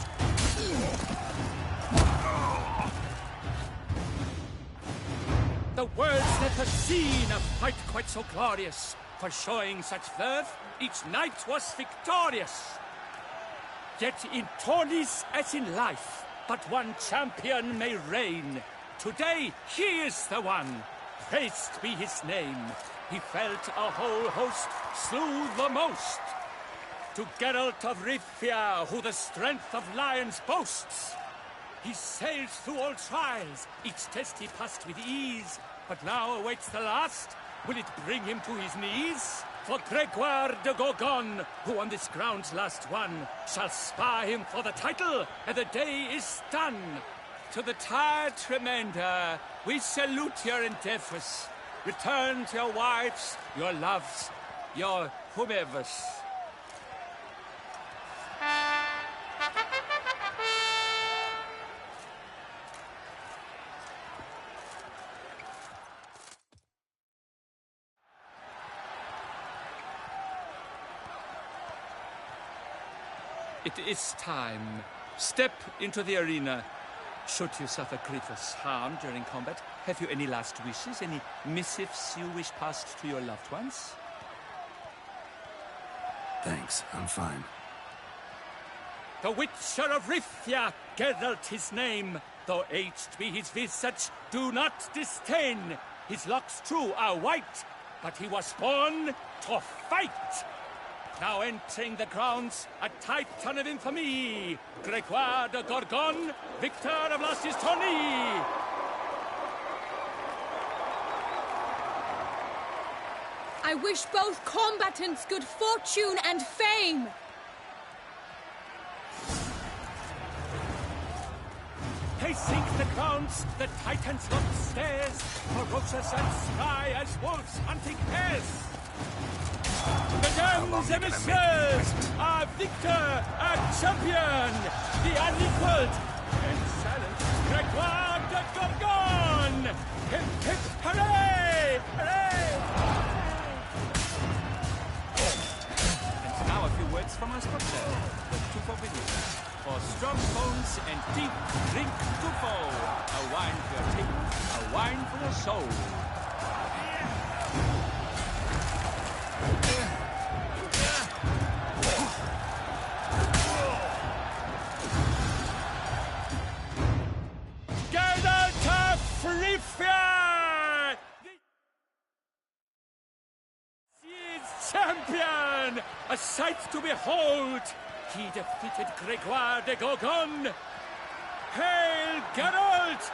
The world's never seen a fight quite so glorious. For showing such verve, each knight was victorious. Yet in tourneys as in life, but one champion may reign. Today, he is the one. Praised be his name. He felt a whole host, slew the most. To Geralt of Rivia, who the strength of lions boasts. He sailed through all trials, each test he passed with ease. But now awaits the last. Will it bring him to his knees? For Gregoire de Gorgon, who on this ground last won, shall spar him for the title, and the day is done. To the tired remainder, we salute your endeavors. Return to your wives, your loves, your whomevers. It is time. Step into the arena. Should you suffer grievous harm during combat, have you any last wishes, any missives you wish passed to your loved ones? Thanks, I'm fine. The Witcher of Rivia, Geralt his name. Though aged be his visage, do not disdain. His locks, true, are white, but he was born to fight. Now entering the grounds, a titan of infamy, Gregoire de Gorgon, victor of last year's tourney. I wish both combatants good fortune and fame. Pacing the grounds, the titans look stairs, ferocious and spry as wolves hunting hares. Mesdames et messieurs, our victor, our champion, the unequaled and silent Gregoire de Gorgon! Hip, hip, hooray! Hooray! And now a wine for the soul. Gather to Frifia! Seeds champion! A sight to behold! He defeated Gregoire de Gorgon! Hail Geralt!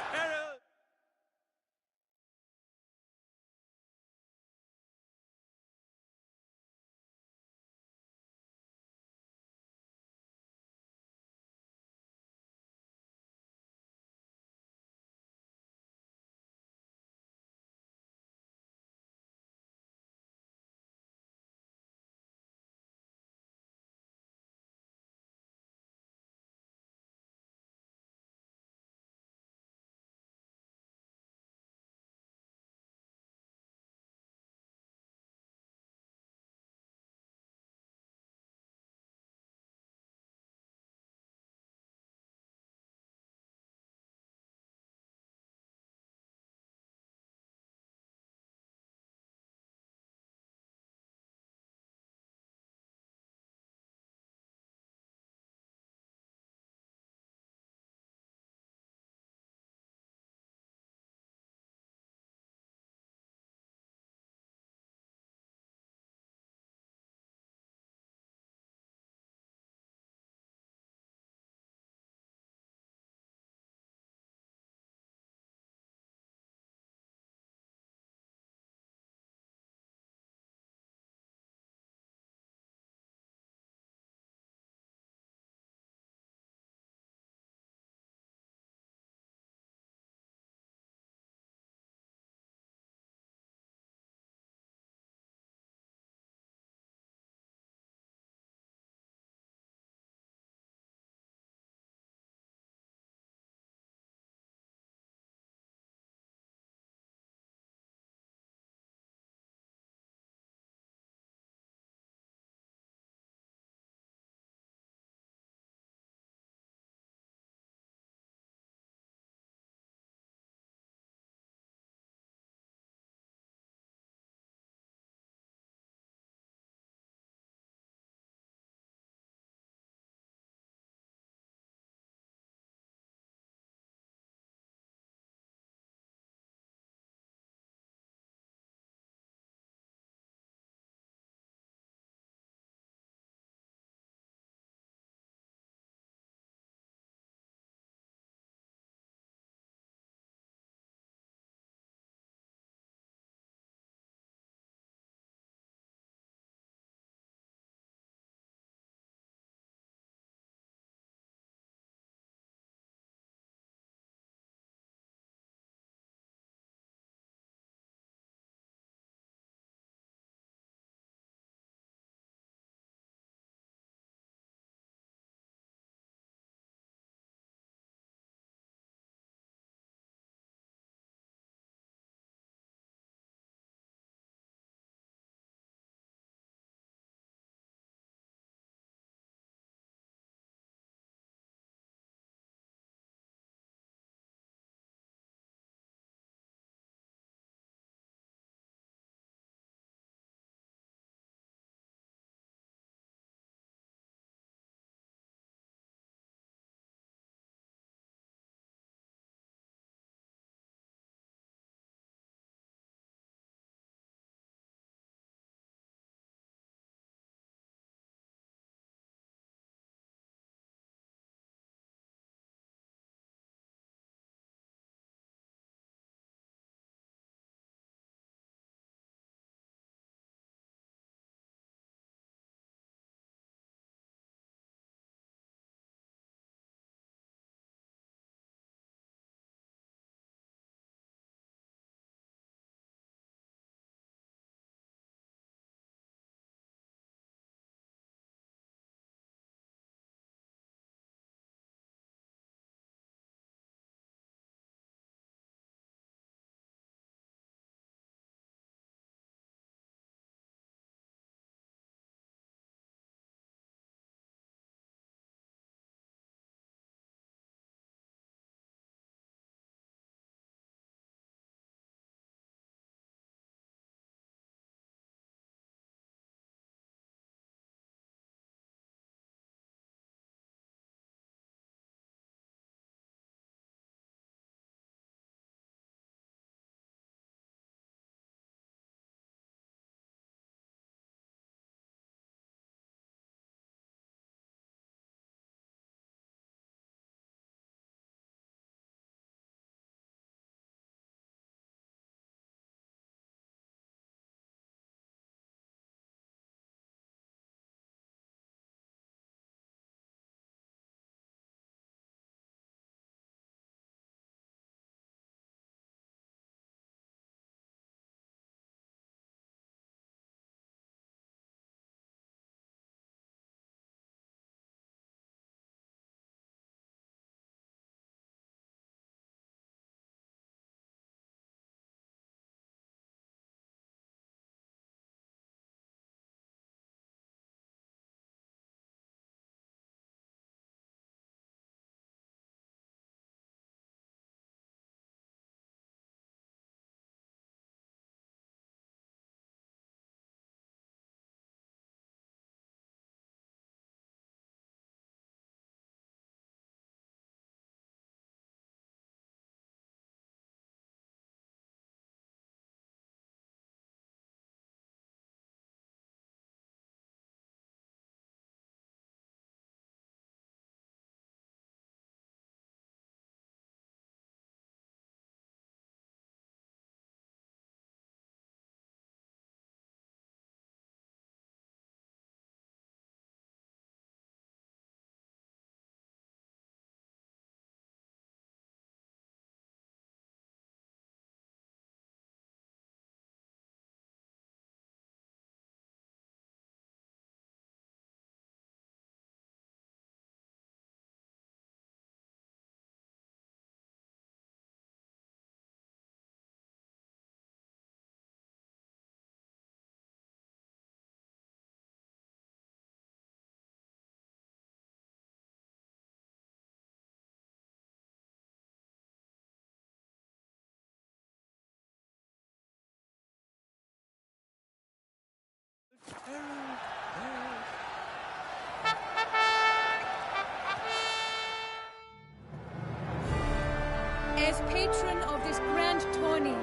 As patron of this grand tourney,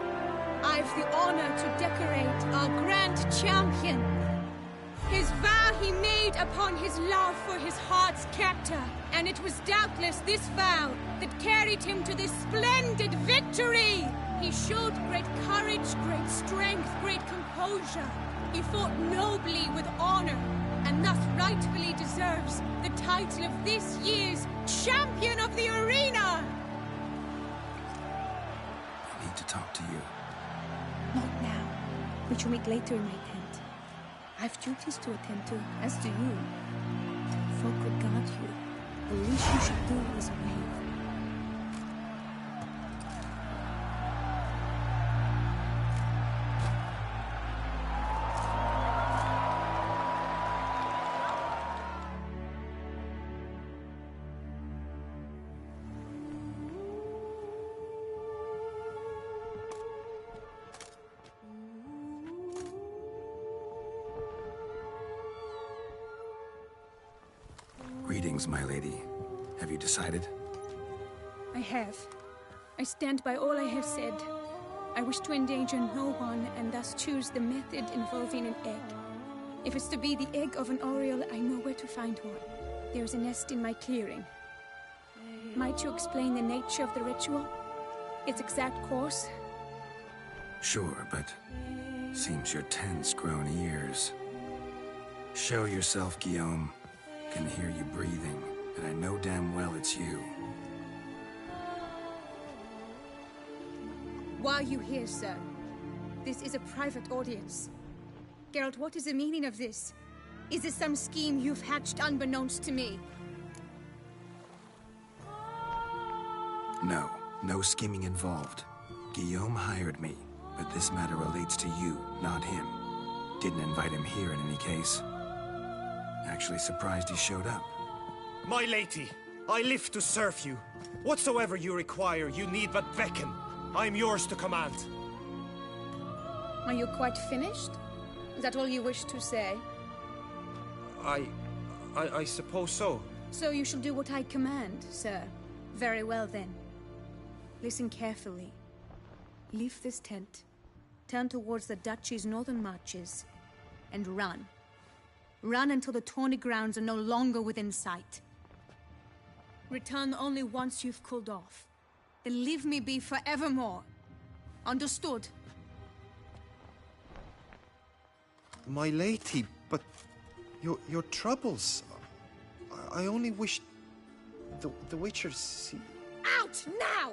I've the honor to decorate our grand champion. His vow he made upon his love for his heart's captor, and it was doubtless this vow that carried him to this splendid victory. He showed great courage, great strength, great composure. He fought nobly with honor, and thus rightfully deserves the title of this year's Champion of the Arena! I need to talk to you. Not now. We shall meet later in my tent. I've duties to attend to, as do you. Folk regard you. The least you should do is wave. Greetings, my lady. Have you decided? I have. I stand by all I have said. I wish to endanger no one, and thus choose the method involving an egg. If it's to be the egg of an oriole, I know where to find one. There is a nest in my clearing. Might you explain the nature of the ritual? Its exact course? Sure, but seems your tent's grown ears. Show yourself, Guillaume. Can hear you breathing, and I know damn well it's you. Why are you here, sir? This is a private audience. Geralt, what is the meaning of this? Is this some scheme you've hatched unbeknownst to me? No, no scheming involved. Guillaume hired me, but this matter relates to you, not him. Didn't invite him here in any case. Actually surprised he showed up. My lady, I live to serve you. Whatsoever you require, you need but beckon. I am yours to command. Are you quite finished? Is that all you wish to say? I suppose so. So you shall do what I command, sir. Very well, then. Listen carefully. Leave this tent, turn towards the duchy's northern marches, and run. Run until the tourney grounds are no longer within sight. Return only once you've cooled off. Then leave me be forevermore. Understood? My lady, but your troubles. I only wish the Witcher see. Out now!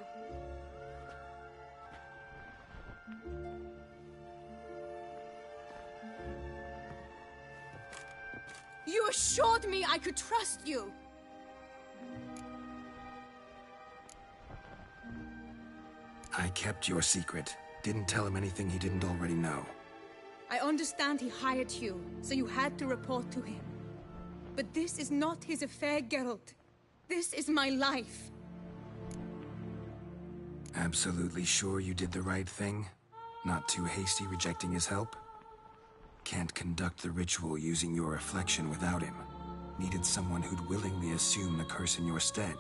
You assured me I could trust you! I kept your secret. Didn't tell him anything he didn't already know. I understand he hired you, so you had to report to him. But this is not his affair, Geralt. This is my life. Absolutely sure you did the right thing? Not too hasty rejecting his help? Can't conduct the ritual using your reflection without him. Needed someone who'd willingly assume the curse in your stead.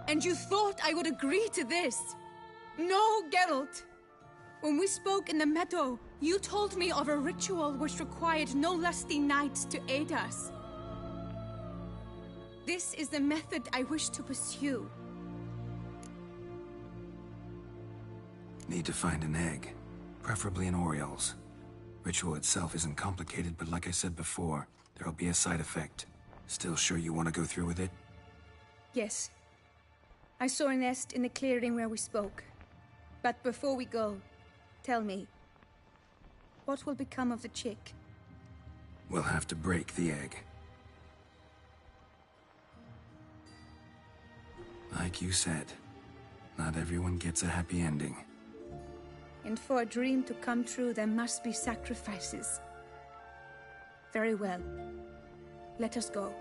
And you thought I would agree to this? No, Geralt! When we spoke in the meadow, you told me of a ritual which required no lusty knights to aid us. This is the method I wish to pursue. Need to find an egg. Preferably an oriole's. Ritual itself isn't complicated, but like I said before, there'll be a side effect. Still sure you want to go through with it? Yes. I saw a nest in the clearing where we spoke. But before we go, tell me, what will become of the chick? We'll have to break the egg. Like you said, not everyone gets a happy ending. And for a dream to come true, there must be sacrifices. Very well. Let us go.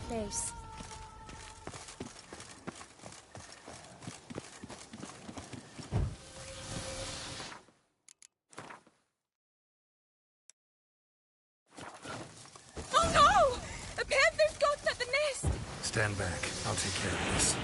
place. Oh no! A panther's got at the nest! Stand back. I'll take care of this.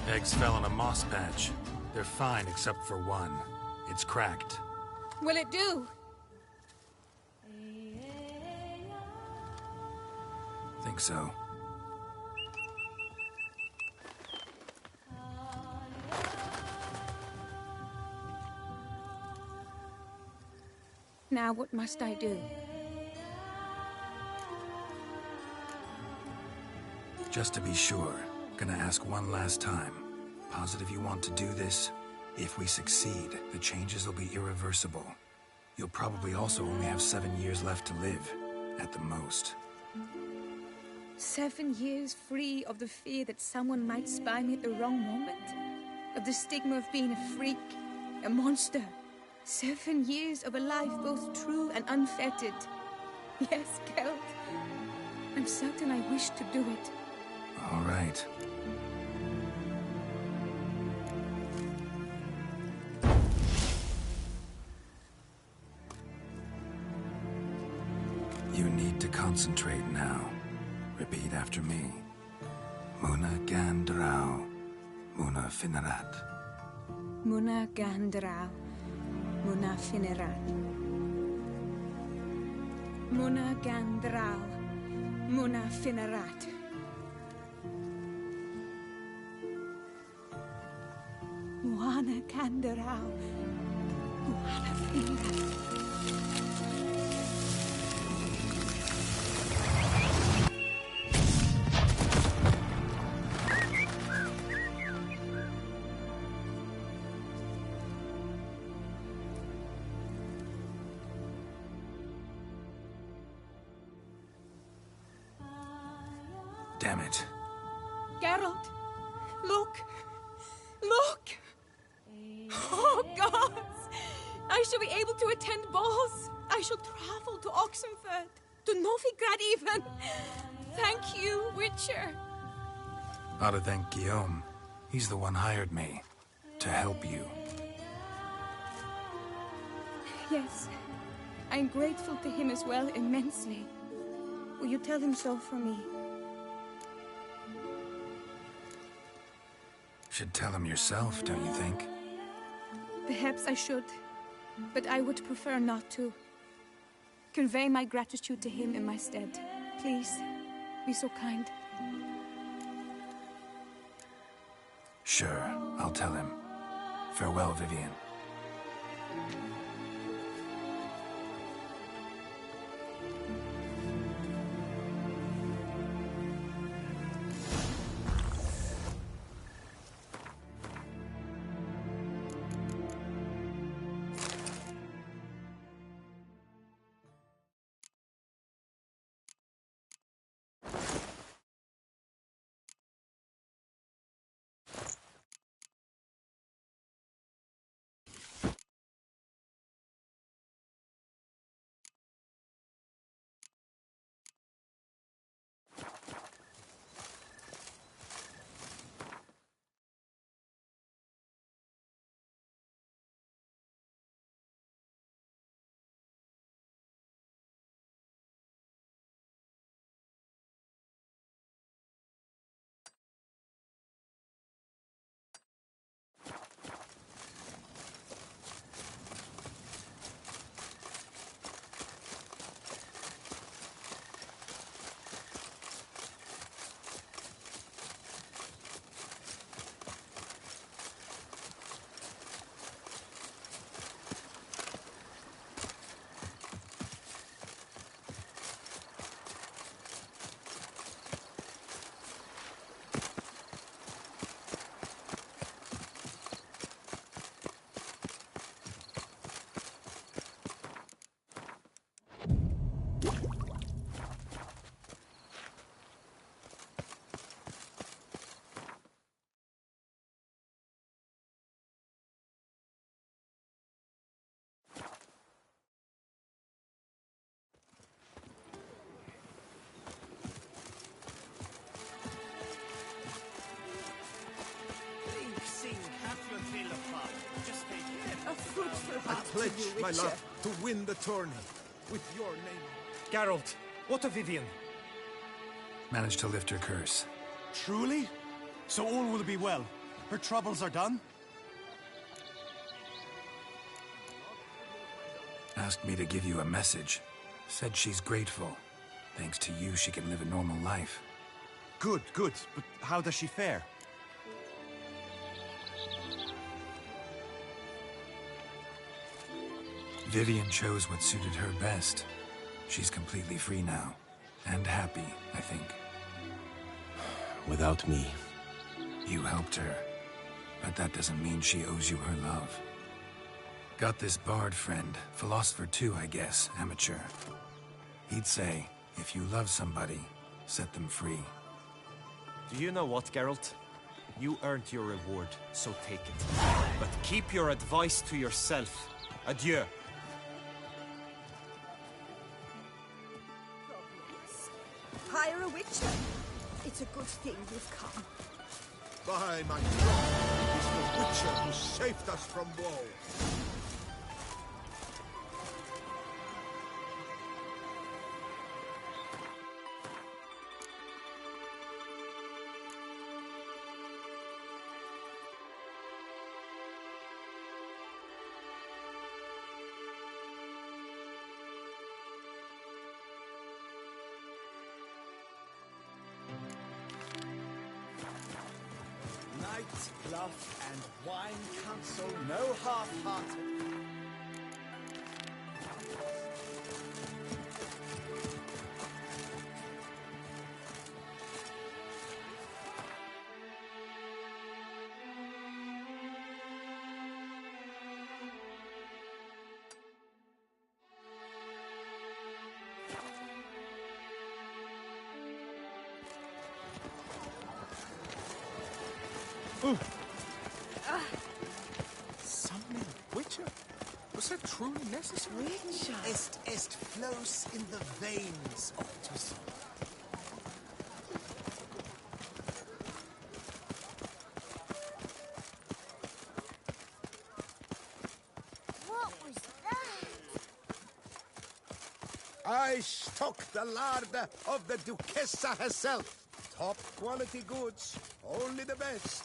Eggs fell in a moss patch. They're fine except for one. It's cracked. Will it do? Think so. Now what must I do? Just to be sure, gonna ask one last time. Positive you want to do this? If we succeed, the changes will be irreversible. You'll probably also only have 7 years left to live, at the most. 7 years free of the fear that someone might spy me at the wrong moment? Of the stigma of being a freak, a monster? 7 years of a life both true and unfettered. Yes, Geld. I'm certain I wish to do it. All right. You need to concentrate now. Repeat after me. Muna Gandrau, Muna Finerat. Muna Gandrau, Muna Finerat. Muna Gandrau, Muna Finerat. Muna Gandrau, Muna Finerat. Damn it. Geralt, look! Look! Oh, gods! I shall be able to attend balls. I shall travel to Oxenfurt, to Novigrad even. Thank you, Witcher. Ought to thank Guillaume. He's the one hired me. To help you. Yes, I'm grateful to him as well, immensely. Will you tell him so for me? Should tell him yourself, don't you think? Perhaps I should, but I would prefer not to. Convey my gratitude to him in my stead. Please, be so kind. Sure, I'll tell him. Farewell, Vivian. my love, to win the tourney with your name. Geralt, what of Vivian? Managed to lift her curse. Truly? So all will be well. Her troubles are done? Asked me to give you a message. Said she's grateful. Thanks to you, she can live a normal life. Good, good. But how does she fare? Vivian chose what suited her best. She's completely free now. And happy, I think. Without me. You helped her. But that doesn't mean she owes you her love. Got this bard friend. Philosopher too, I guess. Amateur. He'd say, if you love somebody, set them free. Do you know what, Geralt? You earned your reward, so take it. But keep your advice to yourself. Adieu. Hire a witcher. It's a good thing you've come. By my God, it is the Witcher who saved us from woe. Knights, bluff, and wine counsel, no half-hearted. Summoning Witcher? Was that truly necessary? Est flows in the veins of Tussi. What was that? I stock the larder of the Duchessa herself. Top quality goods, only the best.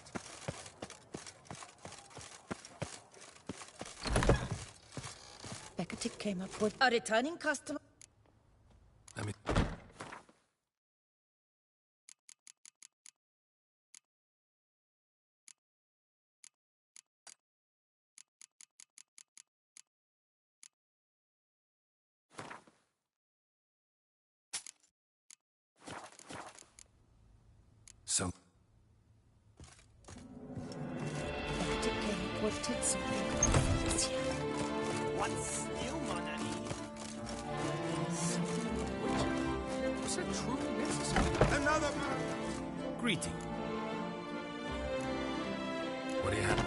Becketic came up with a returning customer. Let me... So... Becketic came up with tinsel. What's new, mon ami? Was that truly necessary? Another... Greeting. What do you have?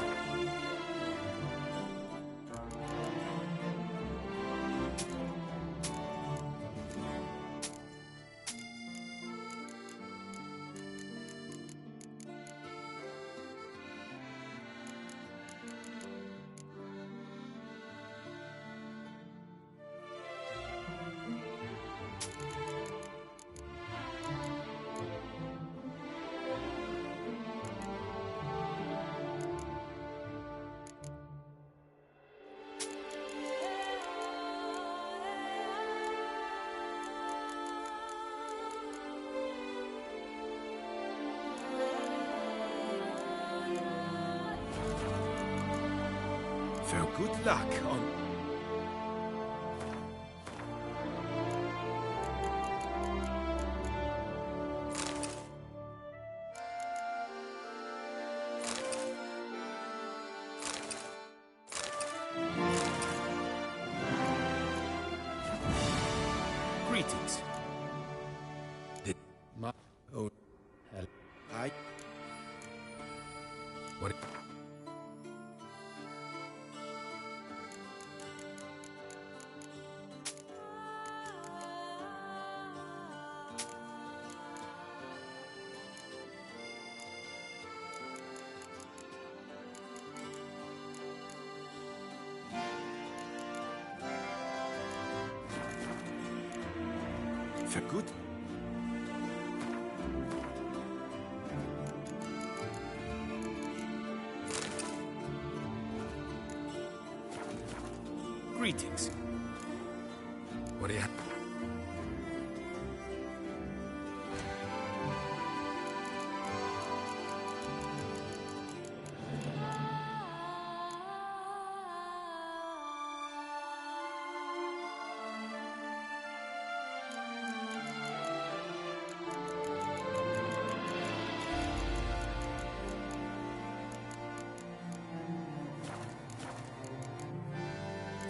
Good luck on... Greetings. Oh... I... What... For good. Greetings. What do you have?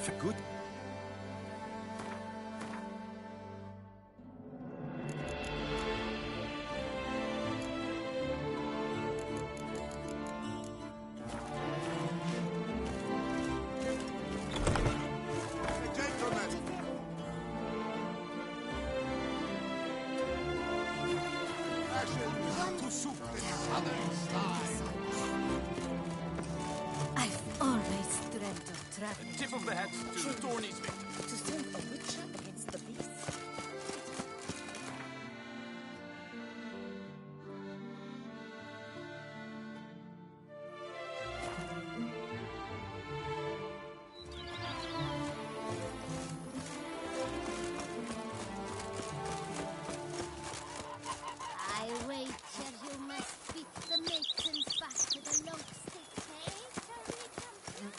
For good. I've always dreamt of traveling. Tip of the hat to the Tourney's victim. To send a witcher against the beasts. I wager you must beat the matrons back with a long stick, eh, Tony Campion?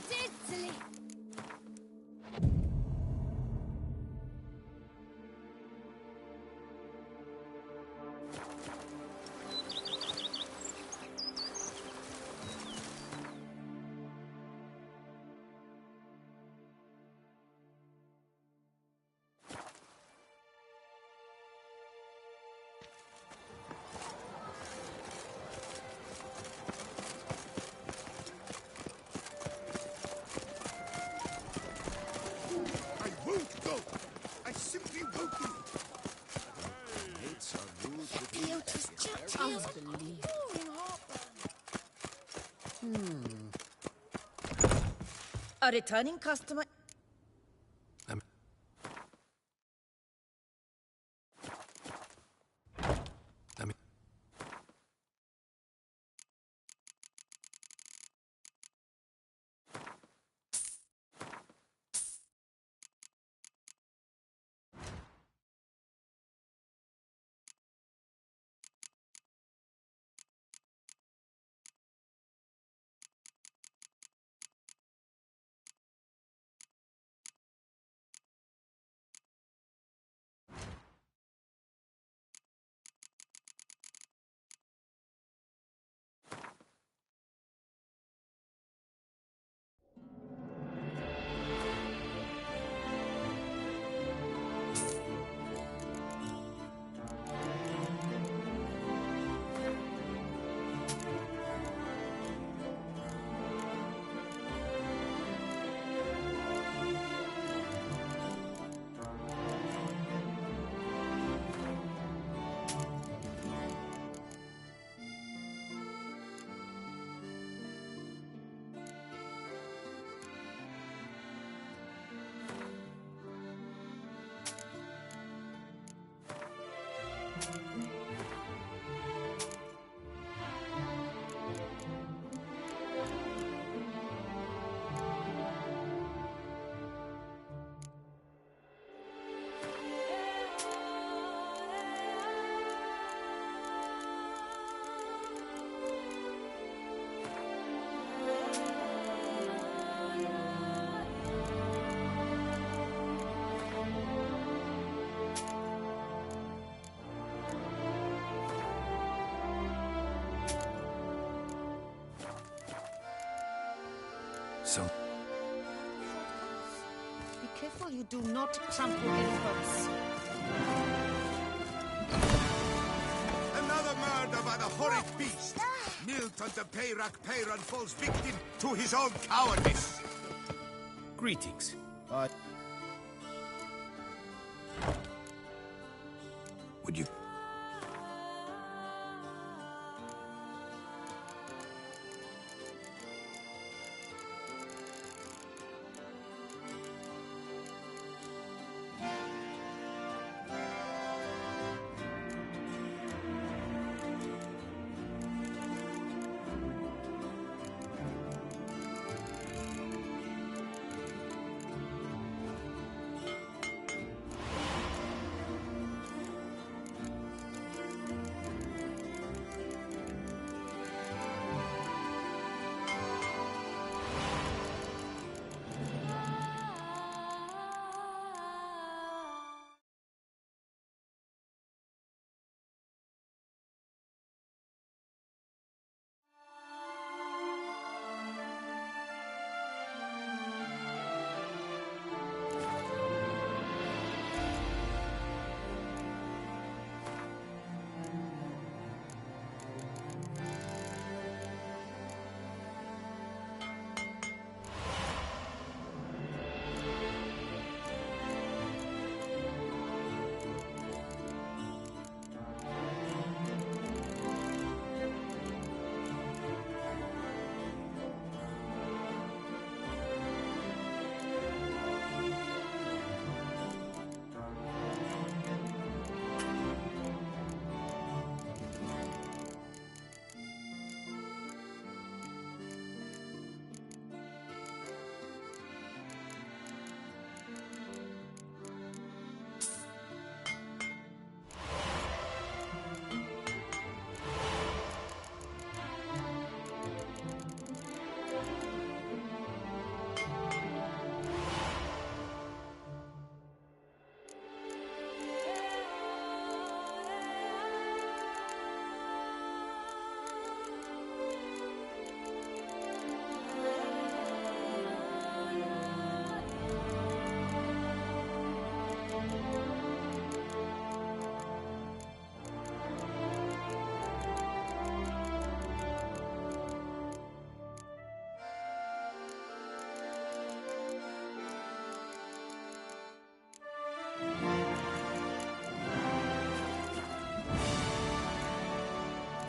Diddly. I won't go! I simply won't do it! A returning customer. sure you do not trample Ilbos. Another murder by the horrid beast! Milt under Peyrak Peyran falls victim to his own cowardice! Greetings. Would you...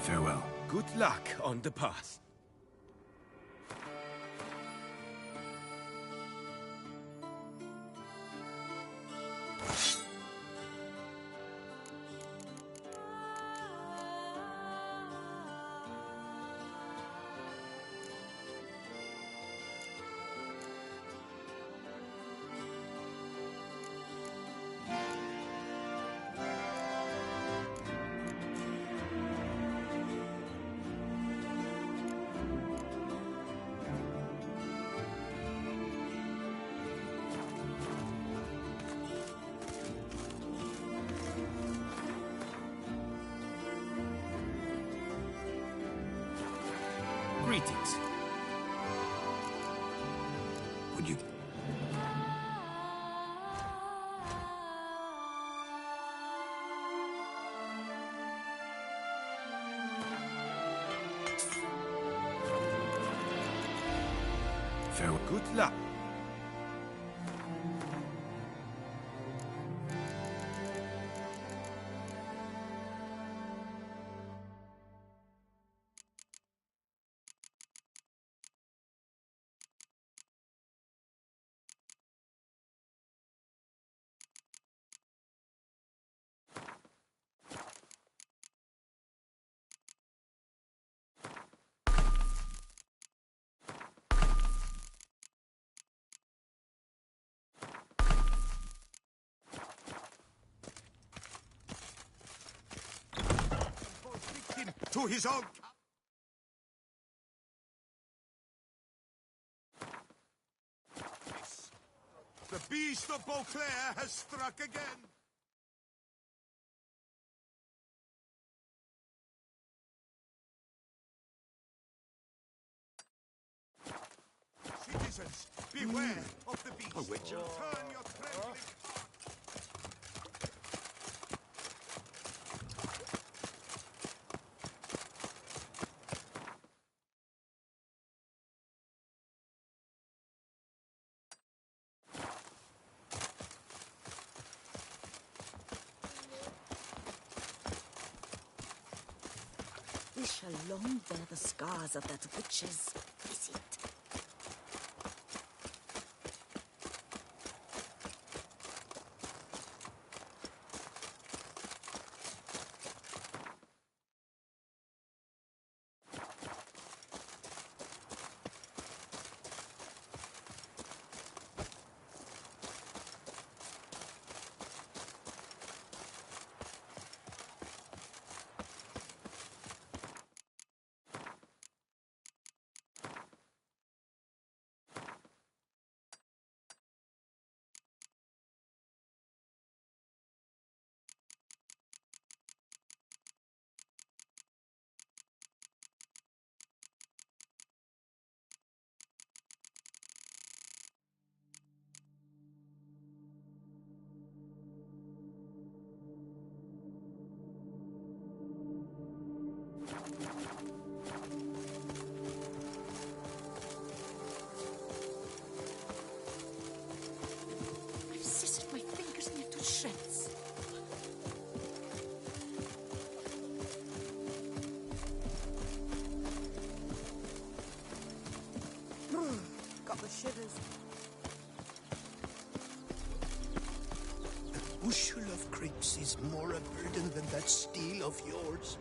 Farewell. Good luck on the path. Greetings. Would you... Farewell. Good luck. To his own... The beast of Beauclair has struck again! Citizens nonsense. Beware of the beast. A witcher? Turn your trembling We shall long bear the scars of that witch's visit. I've scissored my fingers into shreds. Got the shivers. A bushel of grapes is more a burden than that steel of yours.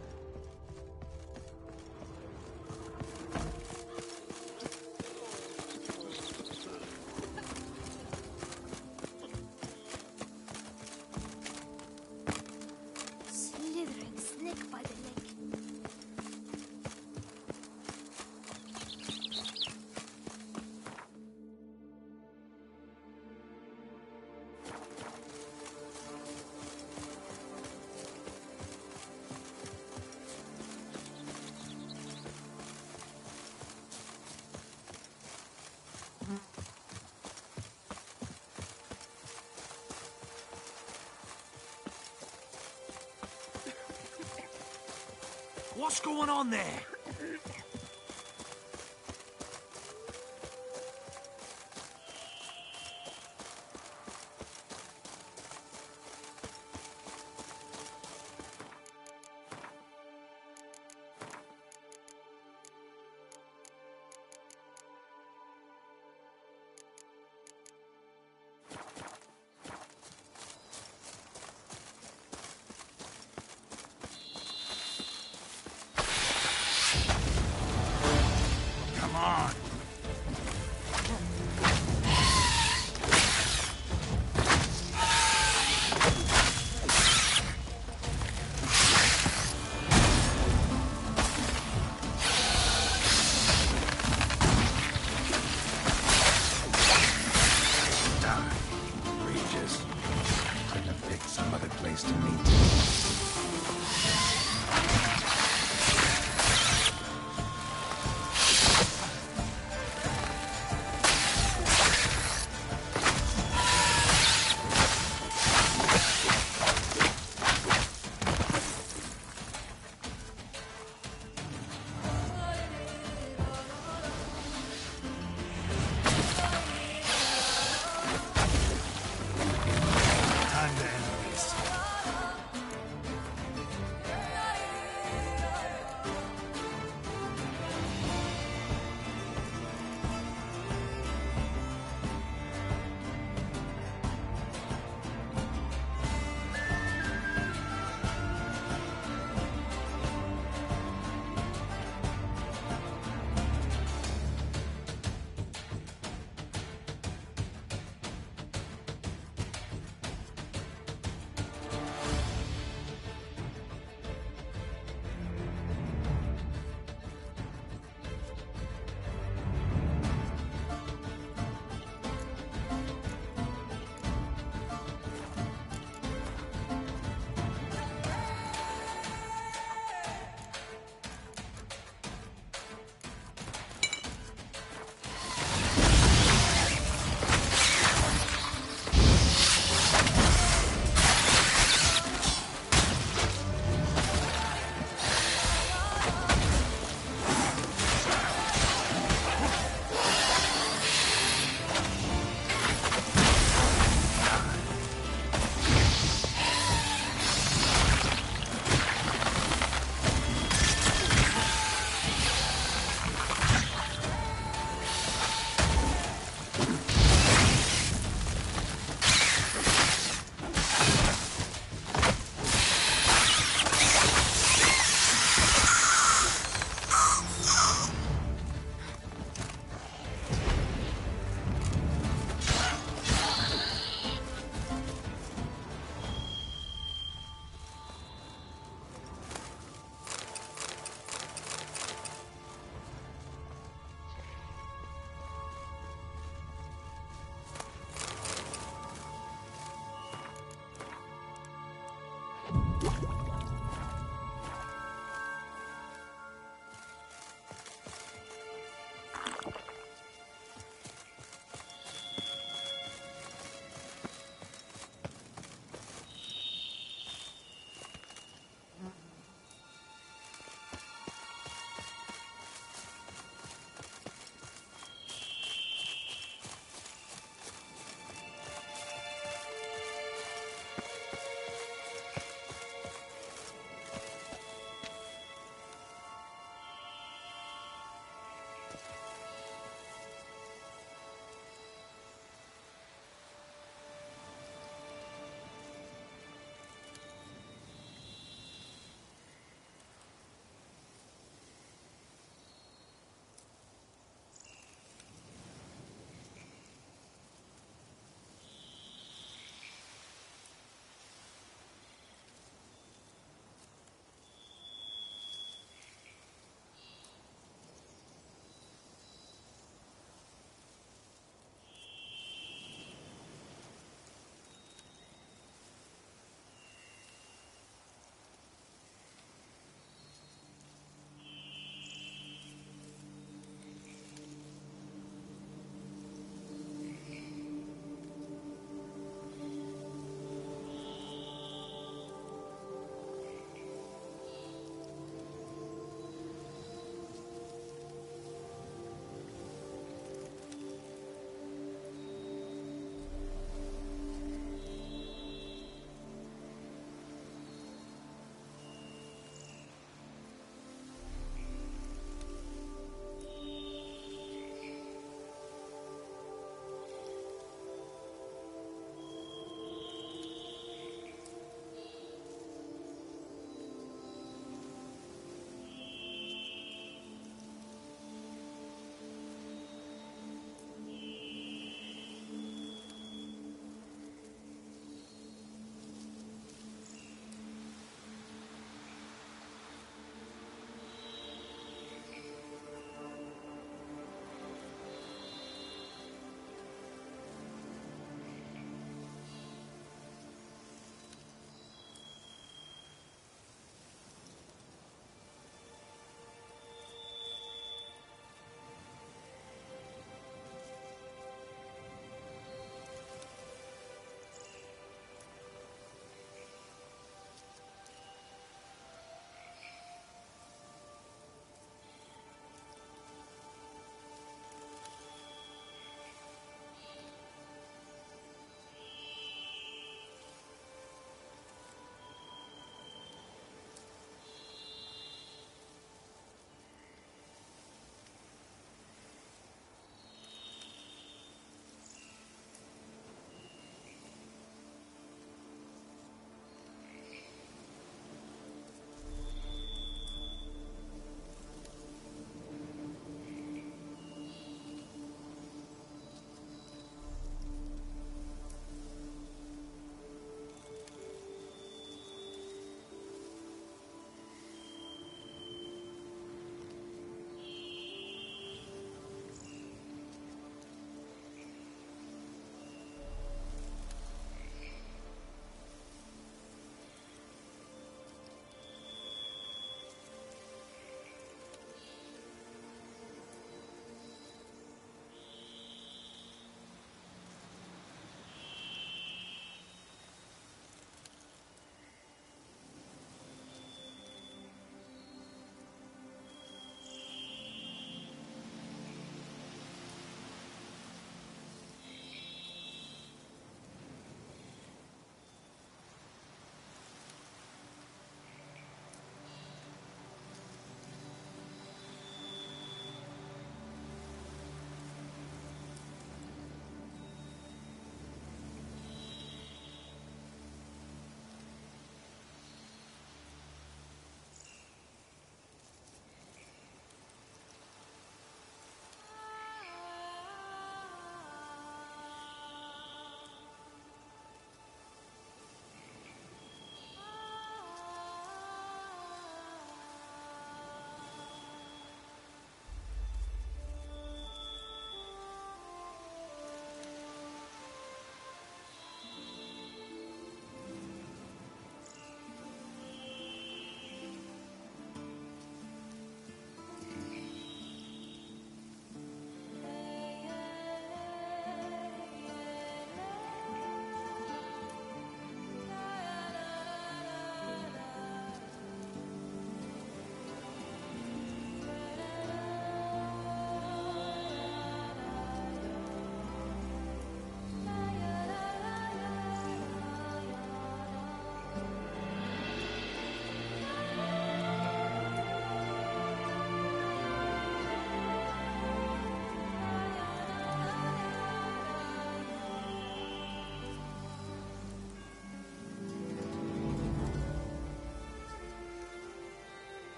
Slithering snake by the leg. What's going on there?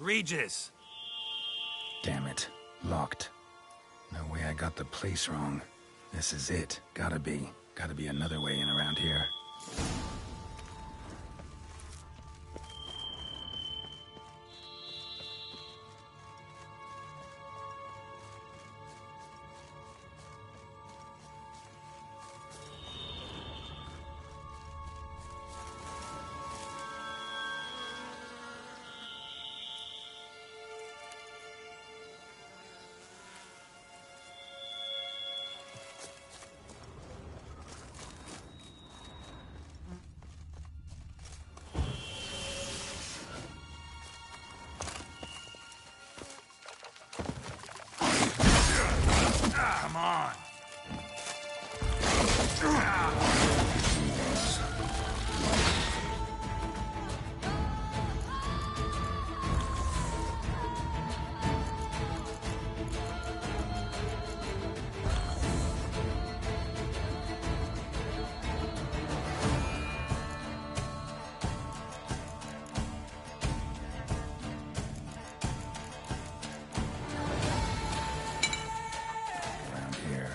Regis! Damn it. Locked. No way I got the place wrong. This is it. Gotta be. Gotta be another way in around here. Come on. Around here.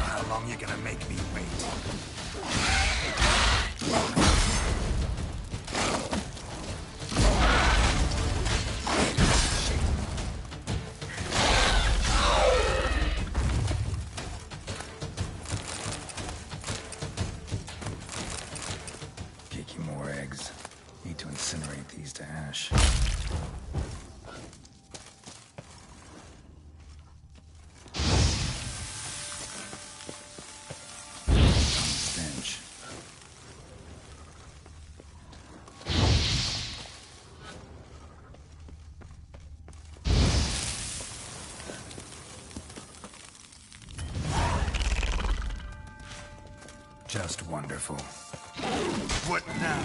How long you gonna make me wait? Get you more eggs. Need to incinerate these to ash. Stench. Just wonderful. What now?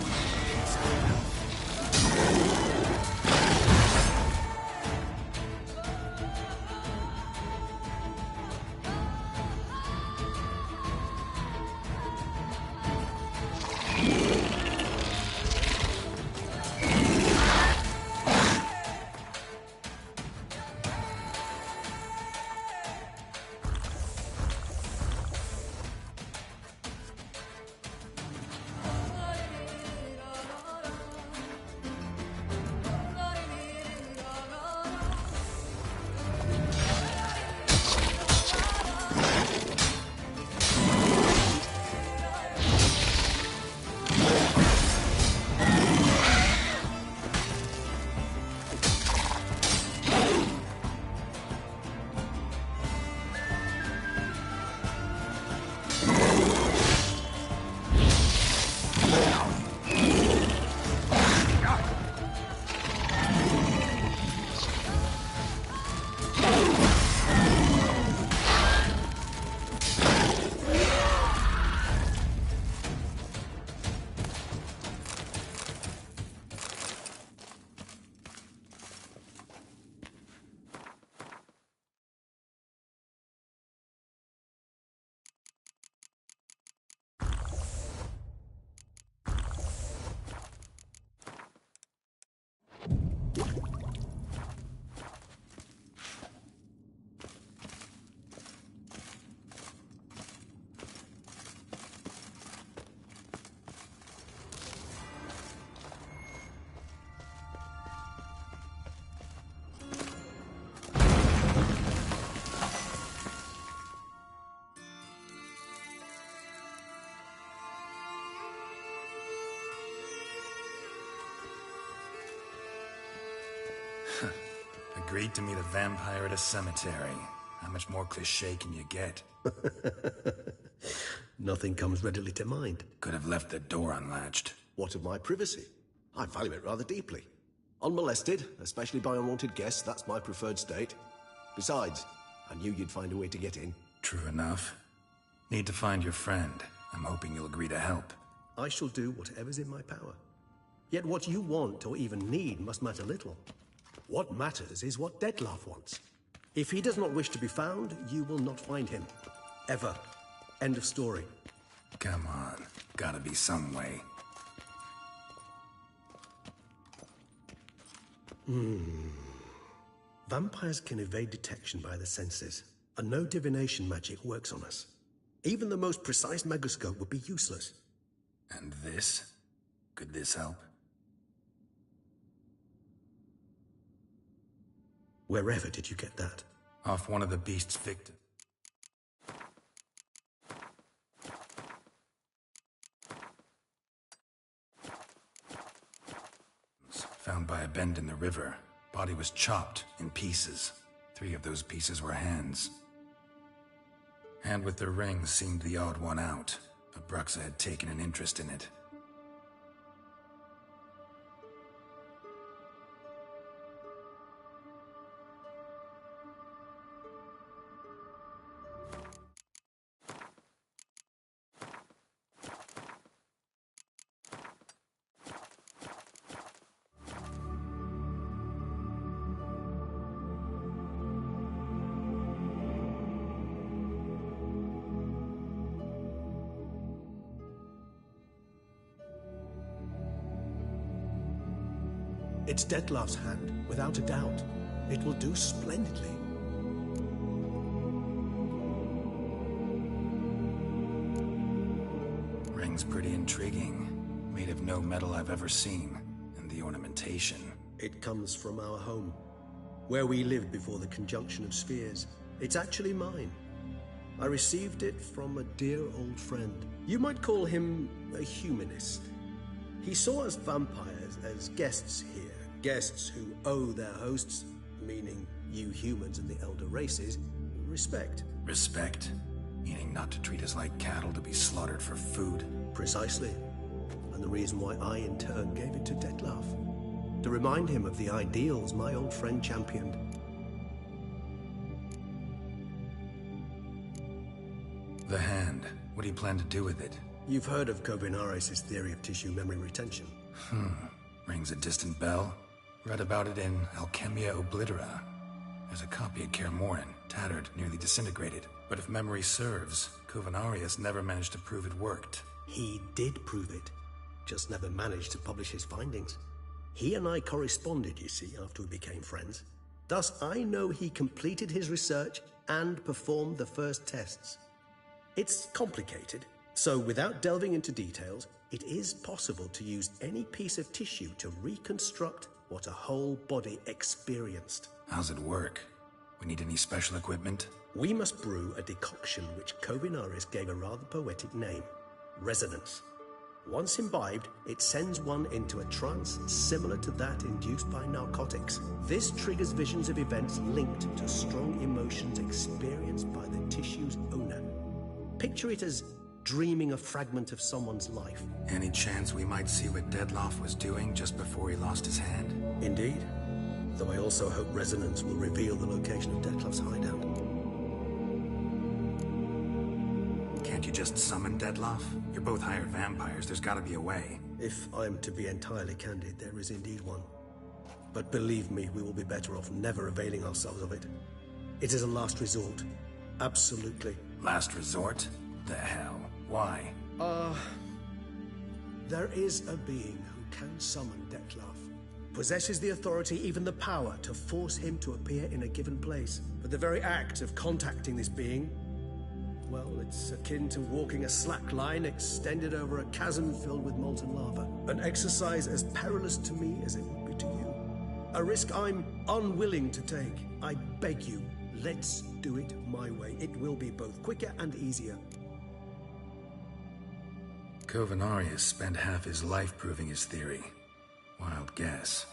Agreed to meet a vampire at a cemetery. How much more cliché can you get? Nothing comes readily to mind. Could have left the door unlatched. What of my privacy? I value it rather deeply. Unmolested, especially by unwanted guests, that's my preferred state. Besides, I knew you'd find a way to get in. True enough. Need to find your friend. I'm hoping you'll agree to help. I shall do whatever's in my power. Yet what you want or even need must matter little. What matters is what Dettlaff wants. If he does not wish to be found, you will not find him. Ever. End of story. Come on. Gotta be some way. Vampires can evade detection by the senses, and no divination magic works on us. Even the most precise megoscope would be useless. And this? Could this help? Wherever did you get that? Off one of the beast's victims. Found by a bend in the river. Body was chopped in pieces. 3 of those pieces were hands. Hand with the ring seemed the odd one out. Abruxa had taken an interest in it. It's Dettlaff's hand, without a doubt. It will do splendidly. Ring's pretty intriguing. Made of no metal I've ever seen. And the ornamentation. It comes from our home, where we lived before the conjunction of spheres. It's actually mine. I received it from a dear old friend. You might call him a humanist. He saw us vampires as guests here. Guests who owe their hosts, meaning you humans and the elder races, respect. Respect? Meaning not to treat us like cattle to be slaughtered for food? Precisely. And the reason why I, in turn, gave it to Dettlaff. To remind him of the ideals my old friend championed. The hand. What do you plan to do with it? You've heard of Kovinaris' theory of tissue memory retention. Rings a distant bell. Read about it in Alchemia Oblitera. There's a copy at Kaer Morhen, tattered, nearly disintegrated. But if memory serves, Kovinaris never managed to prove it worked. He did prove it, just never managed to publish his findings. He and I corresponded, you see, after we became friends. Thus, I know he completed his research and performed the first tests. It's complicated, so without delving into details, it is possible to use any piece of tissue to reconstruct what a whole body experienced. How's it work? We need any special equipment? We must brew a decoction which Kovinaris gave a rather poetic name, resonance. Once imbibed, it sends one into a trance similar to that induced by narcotics. This triggers visions of events linked to strong emotions experienced by the tissue's owner. Picture it as dreaming a fragment of someone's life. Any chance we might see what Dettlaff was doing just before he lost his hand? Indeed. Though I also hope resonance will reveal the location of Dettlaff's hideout. Can't you just summon Dettlaff? You're both hired vampires. There's gotta be a way. If I'm to be entirely candid, there is indeed one. But believe me, we will be better off never availing ourselves of it. It is a last resort. Absolutely. Last resort? The hell? Why? There is a being who can summon Dettlaff. Possesses the authority, even the power, to force him to appear in a given place. But the very act of contacting this being, well, it's akin to walking a slack line extended over a chasm filled with molten lava. An exercise as perilous to me as it would be to you. A risk I'm unwilling to take. I beg you, let's do it my way. It will be both quicker and easier. Kovinaris spent half his life proving his theory. Wild guess.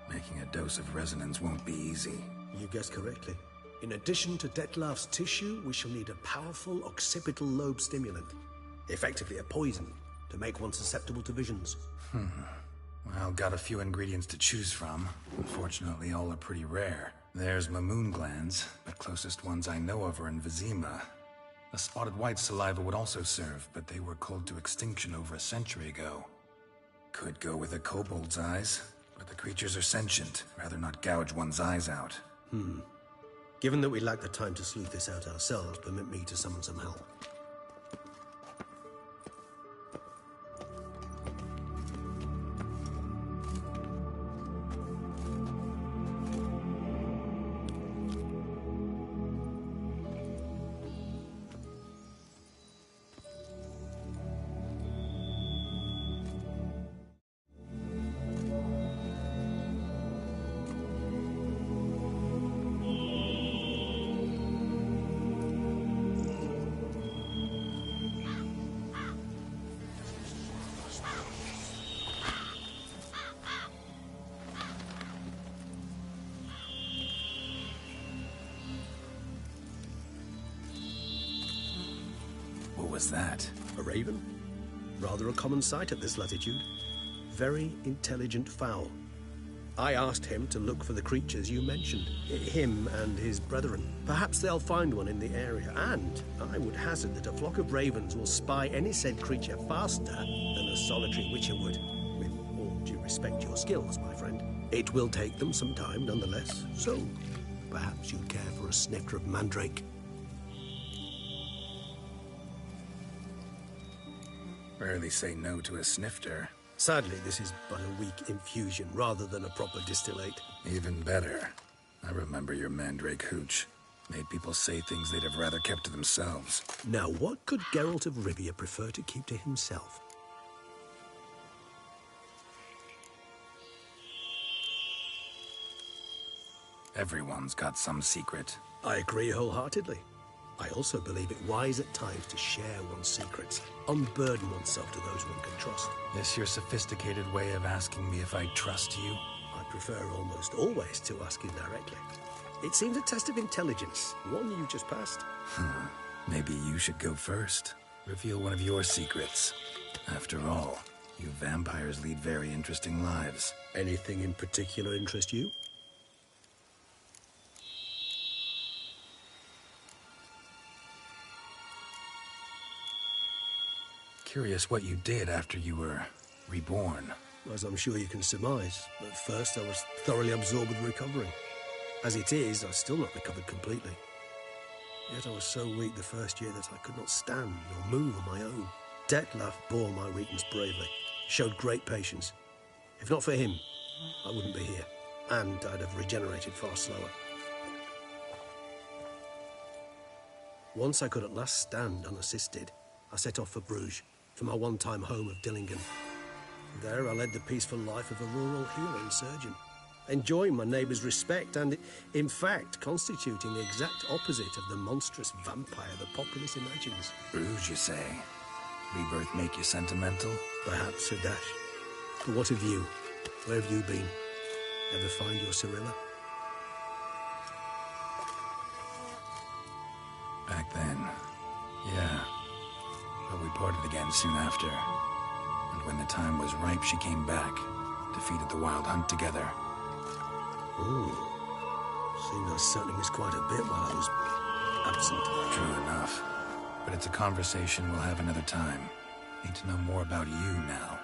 Making a dose of resonance won't be easy. You guessed correctly. In addition to Detlef's tissue, we shall need a powerful occipital lobe stimulant. Effectively a poison, to make one susceptible to visions. Well, got a few ingredients to choose from. Unfortunately, all are pretty rare. There's Mamoon glands, but closest ones I know of are in Vizima. A spotted white saliva would also serve, but they were culled to extinction over a century ago. Could go with a kobold's eyes, but the creatures are sentient. Rather not gouge one's eyes out. Given that we lack the time to sleuth this out ourselves, permit me to summon some help. What was that? A raven? Rather a common sight at this latitude. Very intelligent fowl. I asked him to look for the creatures you mentioned. Him and his brethren. Perhaps they'll find one in the area, and I would hazard that a flock of ravens will spy any said creature faster than a solitary witcher would. With all due respect to your skills, my friend. It will take them some time, nonetheless, so perhaps you'd care for a snifter of mandrake. Rarely say no to a snifter. Sadly, this is but a weak infusion rather than a proper distillate. Even better. I remember your mandrake hooch. Made people say things they'd have rather kept to themselves. Now, what could Geralt of Rivia prefer to keep to himself? Everyone's got some secret. I agree wholeheartedly. I also believe it wise at times to share one's secrets, unburden oneself to those one can trust. This your sophisticated way of asking me if I trust you? I prefer almost always to ask you directly. It seems a test of intelligence, one you just passed. Maybe you should go first. Reveal one of your secrets. After all, you vampires lead very interesting lives. Anything in particular interest you? Curious what you did after you were reborn. As I'm sure you can surmise, at first I was thoroughly absorbed with recovering. As it is, I've still not recovered completely. Yet I was so weak the first year that I could not stand or move on my own. Detlef bore my weakness bravely, showed great patience. If not for him, I wouldn't be here, and I'd have regenerated far slower. Once I could at last stand unassisted, I set off for Bruges, for my one-time home of Dillingen. There I led the peaceful life of a rural healer and surgeon, enjoying my neighbours' respect and, in fact, constituting the exact opposite of the monstrous vampire the populace imagines. Bruges, you say? Rebirth make you sentimental? Perhaps, Hadash. But what of you? Where have you been? Ever find your Cyrilla? Back then, yeah. But we parted again soon after. And when the time was ripe, she came back. Defeated the Wild Hunt together. Ooh. Seems I certainly missed quite a bit while I was absent. True enough. But it's a conversation we'll have another time. Need to know more about you now.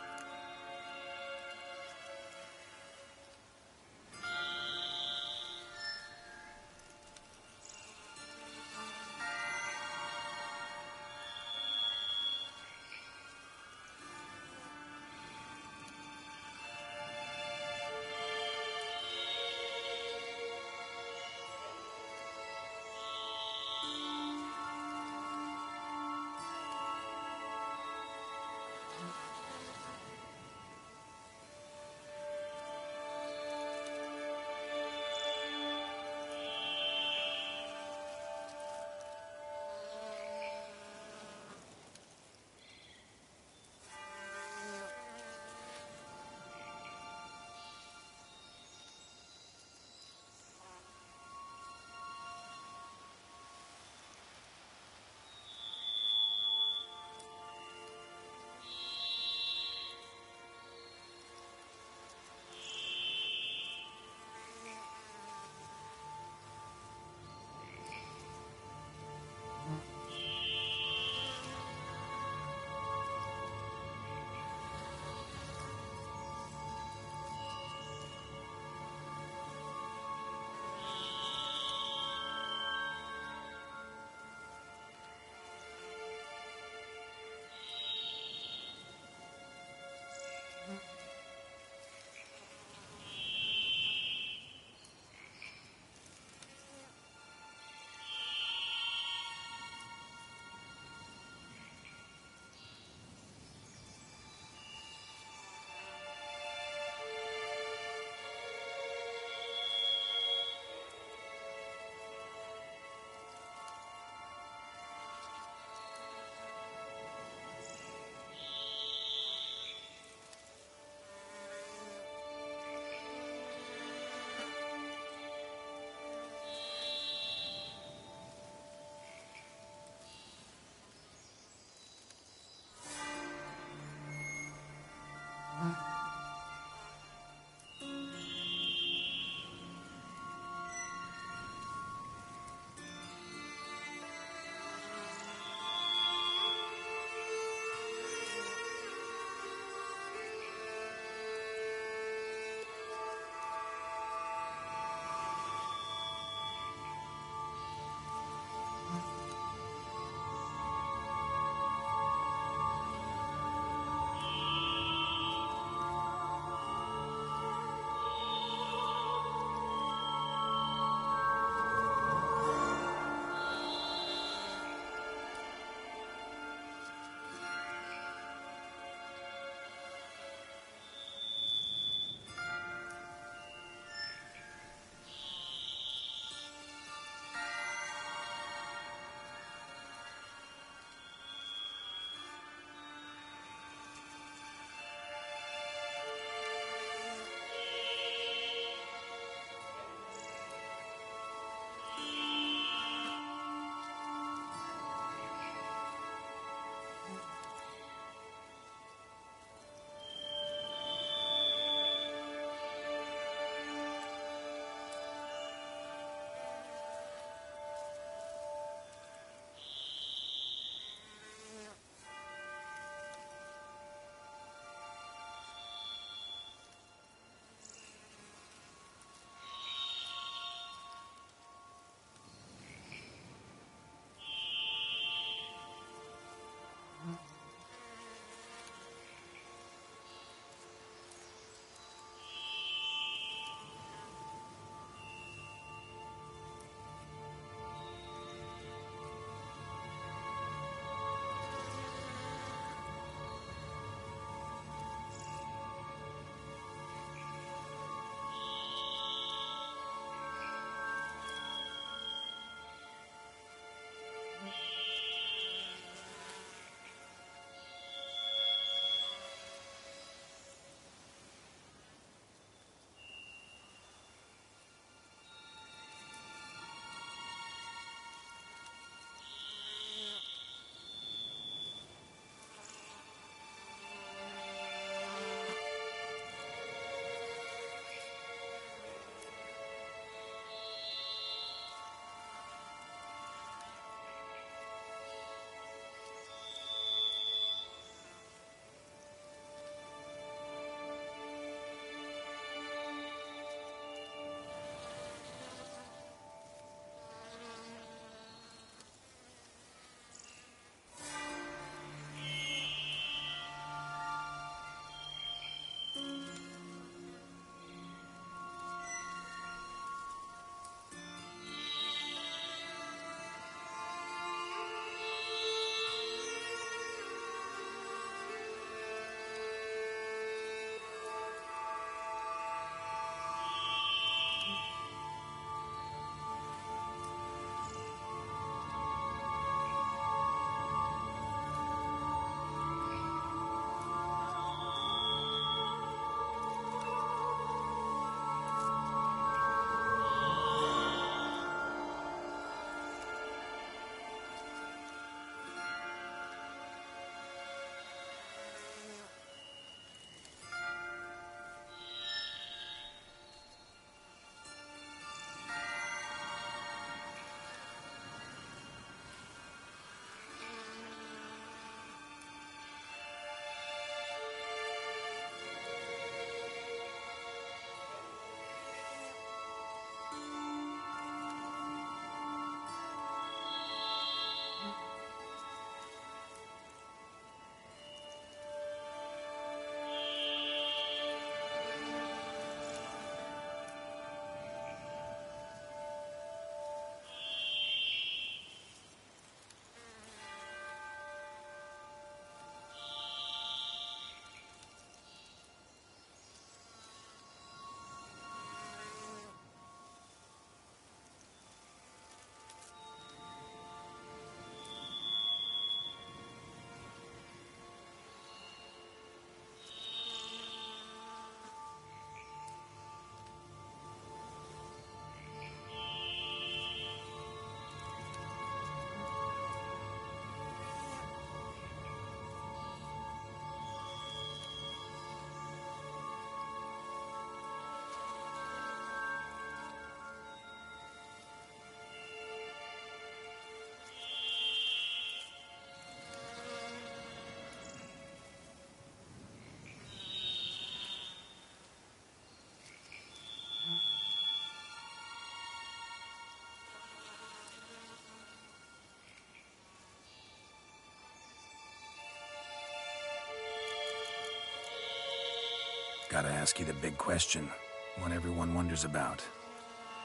Gotta ask you the big question, one everyone wonders about.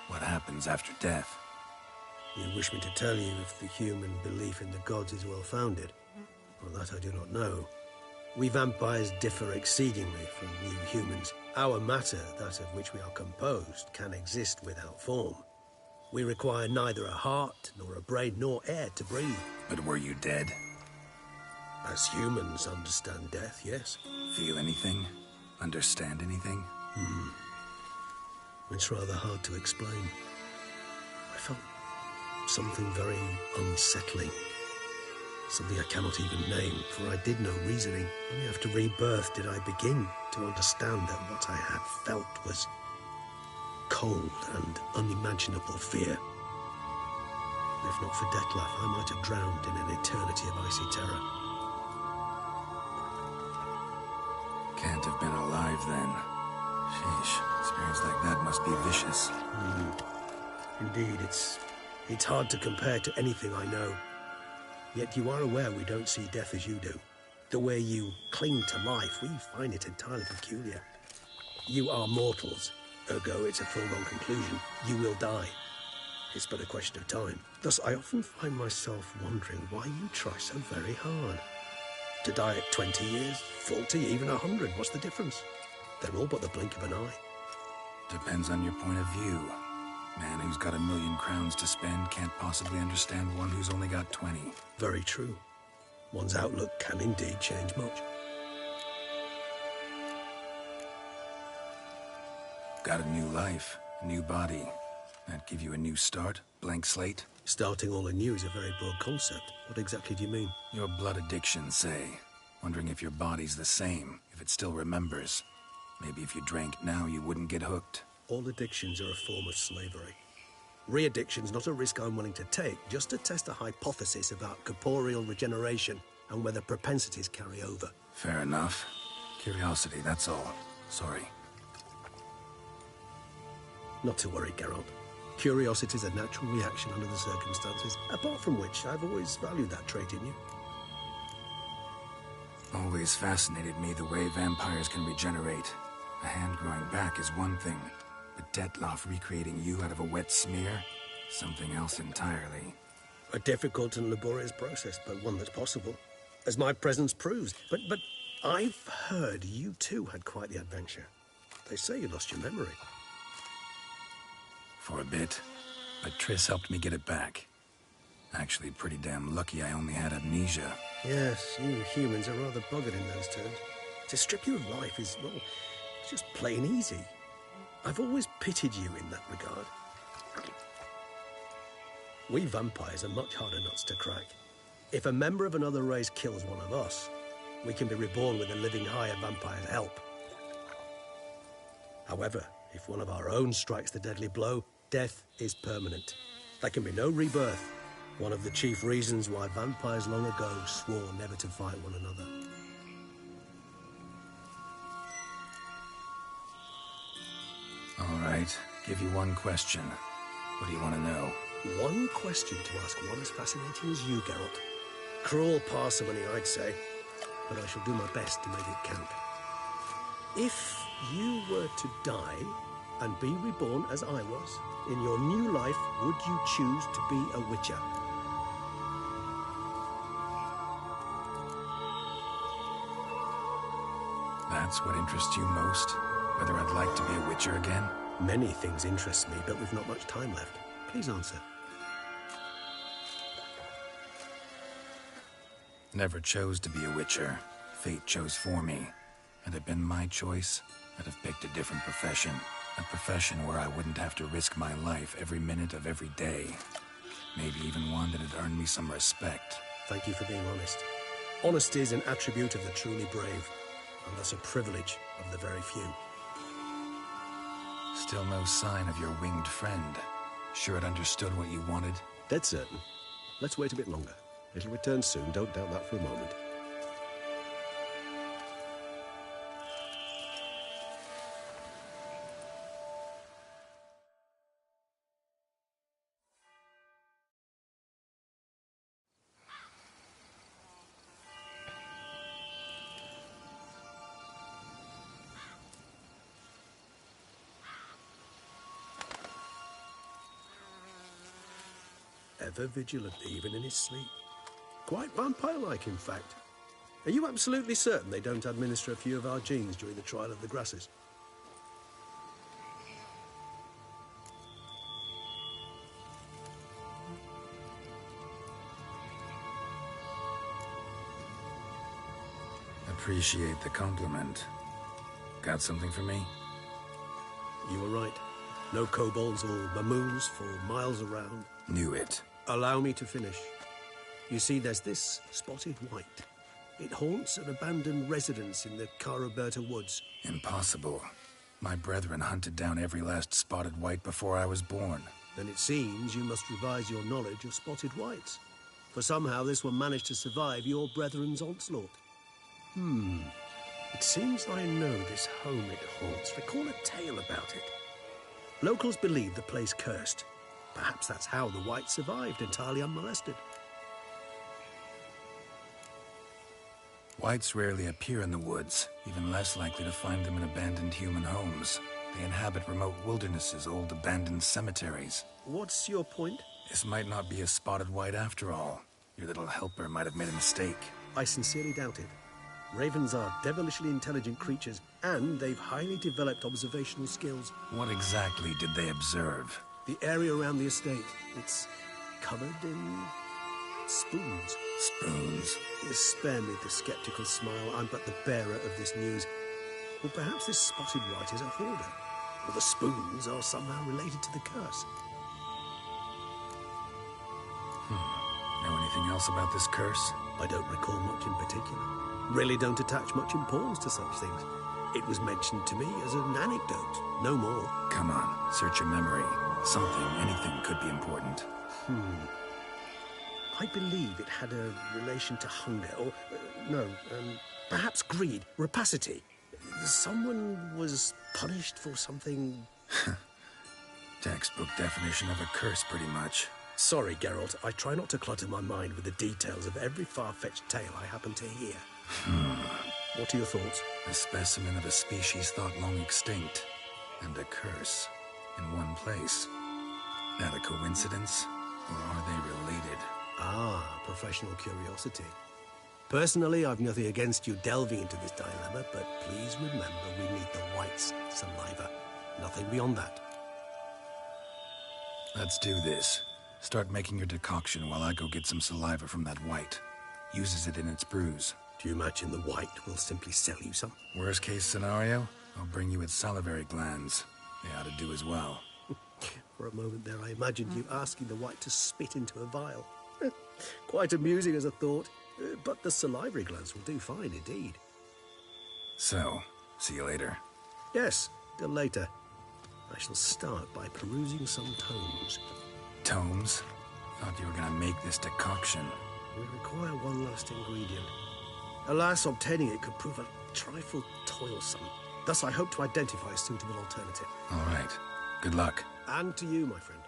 What happens after death? You wish me to tell you if the human belief in the gods is well-founded? Well, that I do not know. We vampires differ exceedingly from you humans. Our matter, that of which we are composed, can exist without form. We require neither a heart, nor a brain, nor air to breathe. But were you dead? As humans understand death, yes. Feel anything? Understand anything? It's rather hard to explain. I felt something very unsettling. Something I cannot even name, for I did no reasoning. Only after rebirth did I begin to understand that what I had felt was cold and unimaginable fear. If not for Dettlaff, I might have drowned in an eternity of icy terror. Can't have been alive then. Sheesh, experience like that must be vicious. Indeed, it's hard to compare to anything I know. Yet you are aware we don't see death as you do. The way you cling to life, we find it entirely peculiar. You are mortals, ergo it's a foregone conclusion. You will die. It's but a question of time. Thus, I often find myself wondering why you try so very hard. To die at 20 years, 40, even 100, what's the difference? They're all but the blink of an eye. Depends on your point of view. Man who's got 1,000,000 crowns to spend can't possibly understand one who's only got 20. Very true. One's outlook can indeed change much. Got a new life, a new body. That give you a new start? Blank slate? Starting all anew is a very broad concept. What exactly do you mean? Your blood addiction, say. Wondering if your body's the same, if it still remembers. Maybe if you drank now, you wouldn't get hooked. All addictions are a form of slavery. Re-addiction's not a risk I'm willing to take, just to test a hypothesis about corporeal regeneration and whether propensities carry over. Fair enough. Curiosity, that's all. Sorry. Not to worry, Geralt. Curiosity's a natural reaction under the circumstances, apart from which I've always valued that trait in you. Always fascinated me the way vampires can regenerate. A hand growing back is one thing, but Dettlaff recreating you out of a wet smear? Something else entirely. A difficult and laborious process, but one that's possible, as my presence proves. But I've heard you too had quite the adventure. They say you lost your memory. For a bit, but Triss helped me get it back. Actually, pretty damn lucky I only had amnesia. Yes, you humans are rather buggered in those terms. To strip you of life is, well, it's just plain easy. I've always pitied you in that regard. We vampires are much harder nuts to crack. If a member of another race kills one of us, we can be reborn with a living higher vampire's help. However, if one of our own strikes the deadly blow, death is permanent. There can be no rebirth. One of the chief reasons why vampires long ago swore never to fight one another. All right, give you one question. What do you want to know? One question to ask one as fascinating as you, Geralt. Cruel parsimony, I'd say, but I shall do my best to make it count. If you were to die and be reborn as I was, in your new life, would you choose to be a witcher? That's what interests you most? Whether I'd like to be a witcher again? Many things interest me, but we've not much time left. Please answer. Never chose to be a witcher. Fate chose for me. Had it been my choice, I'd have picked a different profession. A profession where I wouldn't have to risk my life every minute of every day. Maybe even one that'd earn me some respect. Thank you for being honest. Honesty is an attribute of the truly brave, and thus a privilege of the very few. Still no sign of your winged friend. Sure it understood what you wanted? Dead certain. Let's wait a bit longer. It'll return soon, don't doubt that for a moment. ever vigilant, even in his sleep. Quite vampire-like, in fact. Are you absolutely certain they don't administer a few of our genes during the trial of the grasses? Appreciate the compliment. Got something for me? You were right. No kobolds or mamoons for miles around. Knew it. Allow me to finish. You see, there's this spotted white. It haunts an abandoned residence in the Caraberta woods. Impossible. My brethren hunted down every last spotted white before I was born. Then it seems you must revise your knowledge of spotted whites. For somehow this one managed to survive your brethren's onslaught. It seems I know this home it haunts. Recall a tale about it. Locals believe the place cursed. Perhaps that's how the whites survived entirely unmolested. Whites rarely appear in the woods, even less likely to find them in abandoned human homes. They inhabit remote wildernesses, old abandoned cemeteries. What's your point? This might not be a spotted white after all. Your little helper might have made a mistake. I sincerely doubt it. Ravens are devilishly intelligent creatures, and they've highly developed observational skills. What exactly did they observe? The area around the estate. It's covered in spoons. Spoons? Spare me the skeptical smile. I'm but the bearer of this news. Or perhaps this spotted white is a hoarder. Or the spoons are somehow related to the curse. Know anything else about this curse? I don't recall much in particular. Really don't attach much importance to such things. It was mentioned to me as an anecdote, no more. Come on, search your memory. Something, anything could be important. I believe it had a relation to hunger, or, perhaps greed, rapacity. Someone was punished for something... Textbook definition of a curse, pretty much. Sorry, Geralt. I try not to clutter my mind with the details of every far-fetched tale I happen to hear. What are your thoughts? A specimen of a species thought long extinct, and a curse in one place. That a coincidence, or are they related? Ah, professional curiosity. Personally, I've nothing against you delving into this dilemma, but please remember we need the white's saliva. Nothing beyond that. Let's do this. Start making your decoction while I go get some saliva from that white. Uses it in its brews. Do you imagine the white will simply sell you some? Worst case scenario, I'll bring you its salivary glands. They ought to do as well. For a moment there, I imagined you asking the white to spit into a vial. Quite amusing as a thought, but the salivary glands will do fine indeed. So, see you later. Yes, till later. I shall start by perusing some tomes. Tomes? Thought you were gonna make this decoction. We require one last ingredient. Alas, obtaining it could prove a trifle toilsome. Thus, I hope to identify a suitable alternative. All right. Good luck. And to you, my friend.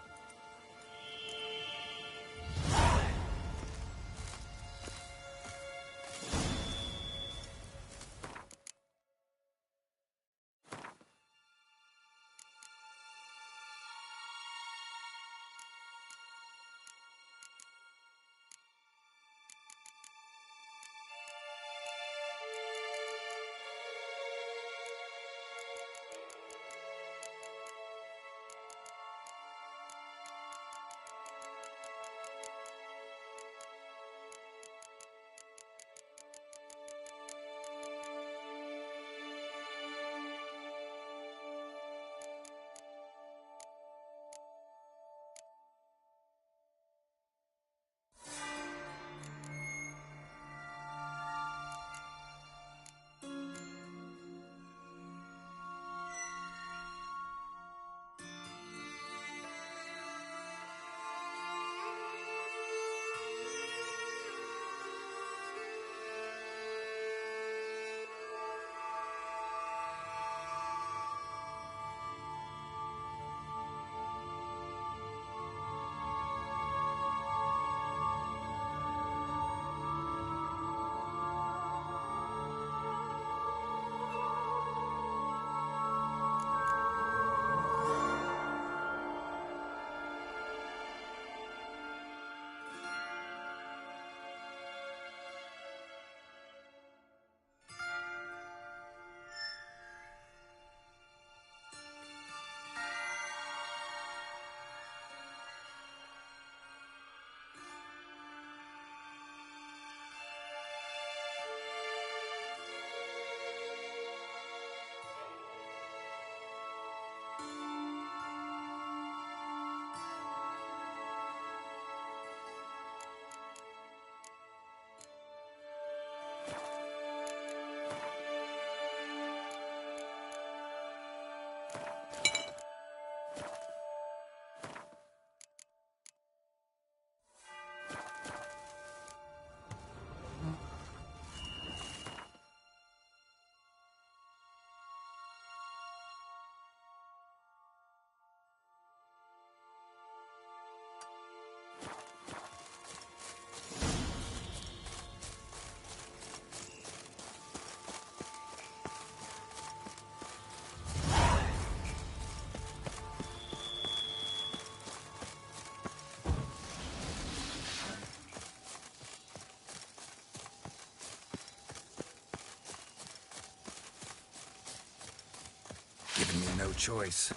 choice.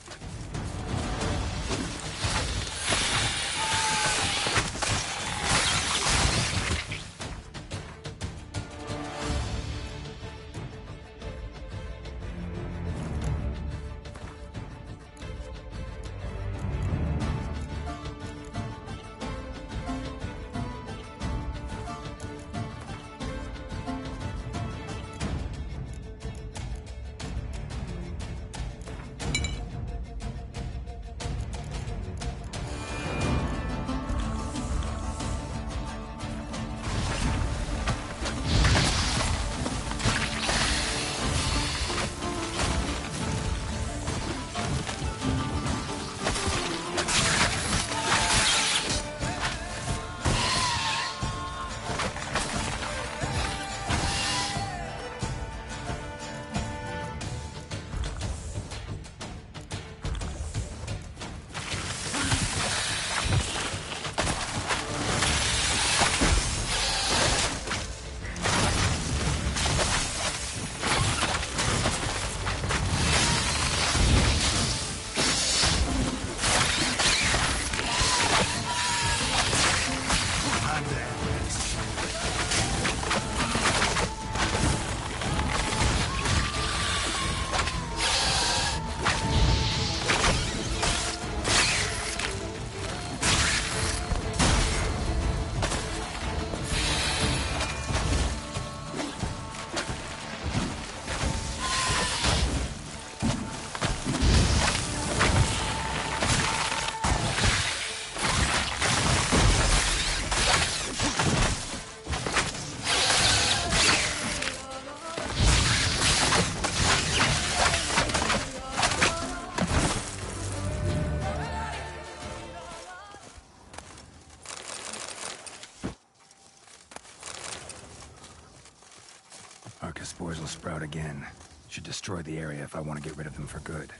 Arca spores will sprout again. Should destroy the area if I want to get rid of them for good.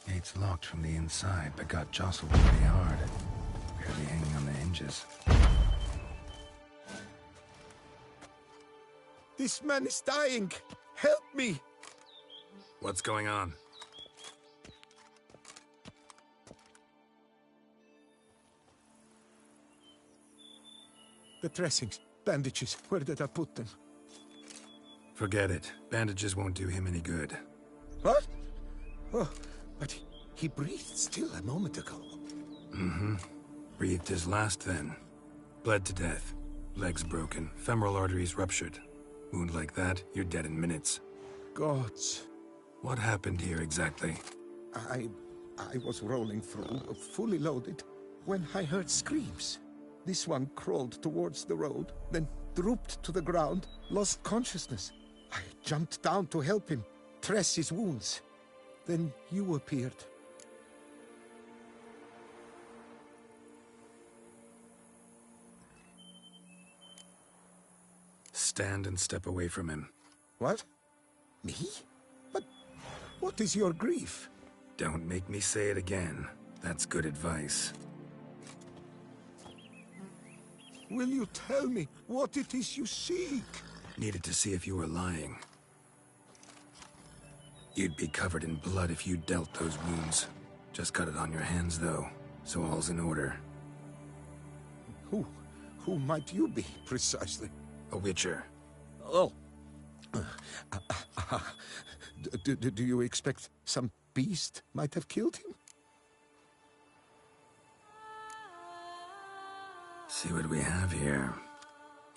Gate's locked from the inside, but got jostled pretty hard. Barely hanging on the hinges. This man is dying. Help me. What's going on? The dressings, bandages, where did I put them? Forget it. Bandages won't do him any good. What? Oh, but he breathed still a moment ago. Mm-hmm. Breathed his last then. Bled to death. Legs broken. Femoral arteries ruptured. Wound like that, you're dead in minutes. Gods. What happened here exactly? I was rolling through, fully loaded, when I heard screams. This one crawled towards the road, then drooped to the ground, lost consciousness. I jumped down to help him, dress his wounds. Then you appeared. Stand and step away from him. What? Me? But what is your grief? Don't make me say it again. That's good advice. Will you tell me what it is you seek? Needed to see if you were lying. You'd be covered in blood if you dealt those wounds. Just cut it on your hands, though, so all's in order. Who might you be, precisely? A witcher. Oh. Do you expect some beast might have killed him? See what we have here.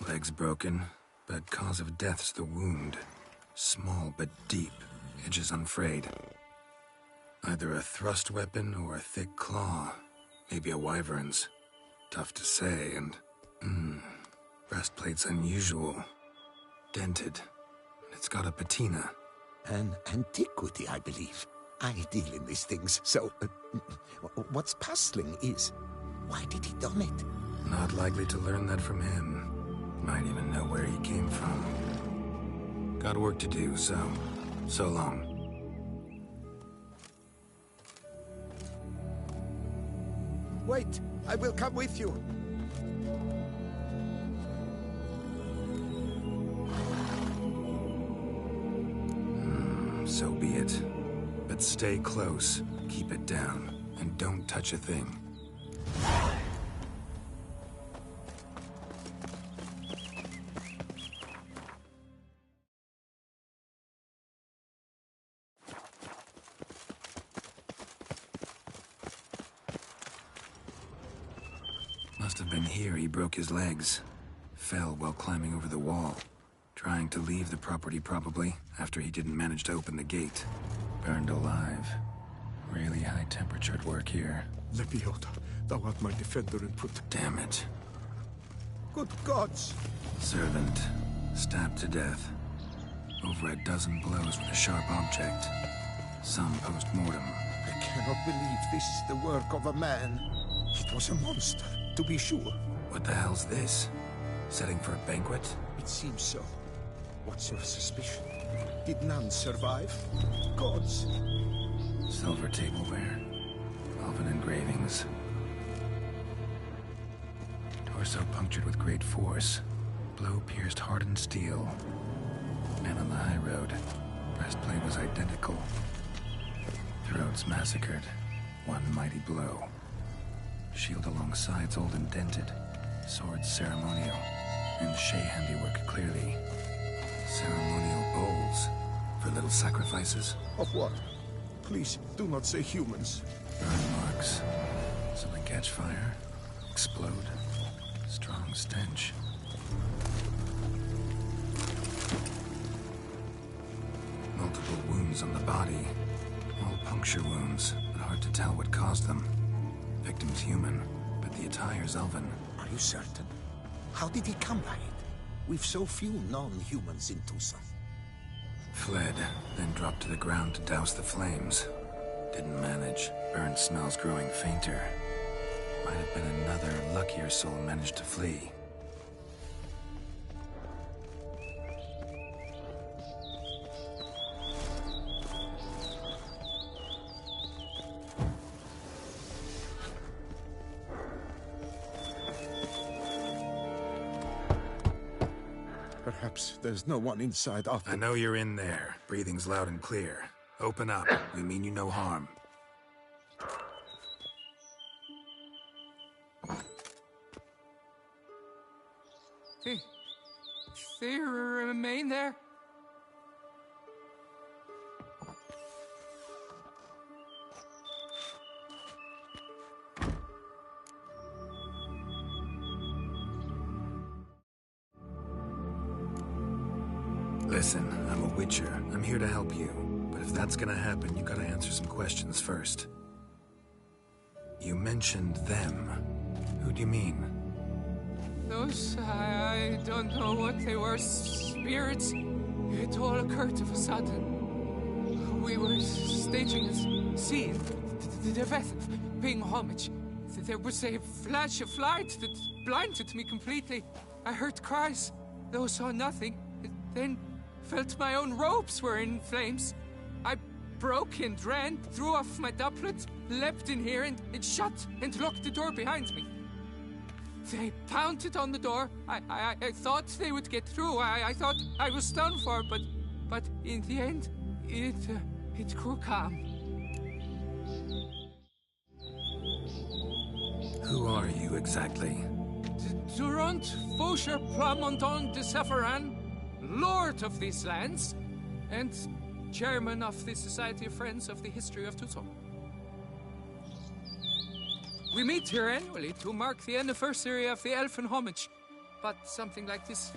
Legs broken, but cause of death's the wound. Small but deep, edges unfrayed. Either a thrust weapon or a thick claw. Maybe a wyvern's. Tough to say, and... breastplate's unusual. Dented. It's got a patina. An antiquity, I believe. I deal in these things, so... what's puzzling is, why did he don it? Not likely to learn that from him. Might even know where he came from. Got work to do, so long. Wait, I will come with you. So be it. But stay close, keep it down, and don't touch a thing. Must have been here he broke his legs. Fell while climbing over the wall. Trying to leave the property, probably, after he didn't manage to open the gate. Burned alive. Really high-temperatured work here. Lepiota, thou art my defender and Damn it. Good gods! Servant. Stabbed to death. Over a dozen blows with a sharp object. Some post-mortem. I cannot believe this is the work of a man. It was a monster, to be sure. What the hell's this? Setting for a banquet? It seems so. What's your suspicion? Did none survive? Gods. Silver tableware. Elven engravings. Torso punctured with great force. Blow pierced hardened steel. Man on the high road. Breastplate was identical. Throats massacred. One mighty blow. Shield along sides old and dented. Sword ceremonial. And Shay handiwork clearly. Ceremonial bowls. For little sacrifices. Of what? Please, do not say humans. Burn marks. Something catch fire. Explode. Strong stench. Multiple wounds on the body. All puncture wounds, but hard to tell what caused them. Victim's human, but the attire's elven. Are you certain? How did he come by it? We've so few non-humans in Tucson. Fled, then dropped to the ground to douse the flames. Didn't manage. Burn smells growing fainter. Might have been another luckier soul managed to flee. Perhaps there's no one inside after... I know you're in there. Breathing's loud and clear. Open up. We mean you no harm. They remain there? Listen, I'm a witcher. I'm here to help you. But if that's gonna happen, you gotta answer some questions first. You mentioned them. Who do you mean? Those, I don't know what they were, spirits. It all occurred of a sudden. We were staging a scene, the death of paying homage. There was a flash of light that blinded me completely. I heard cries, though saw nothing. Then felt my own robes were in flames. I broke and ran, threw off my doublet, leapt in here and shut and locked the door behind me. They pounded on the door. I thought they would get through. I thought I was done for, but in the end, it grew calm. Who are you exactly? Durant Faucher Plamondon de Sepharan, Lord of these lands, and Chairman of the Society of Friends of the History of Tucson. We meet here annually to mark the anniversary of the Elfin Homage, but something like this,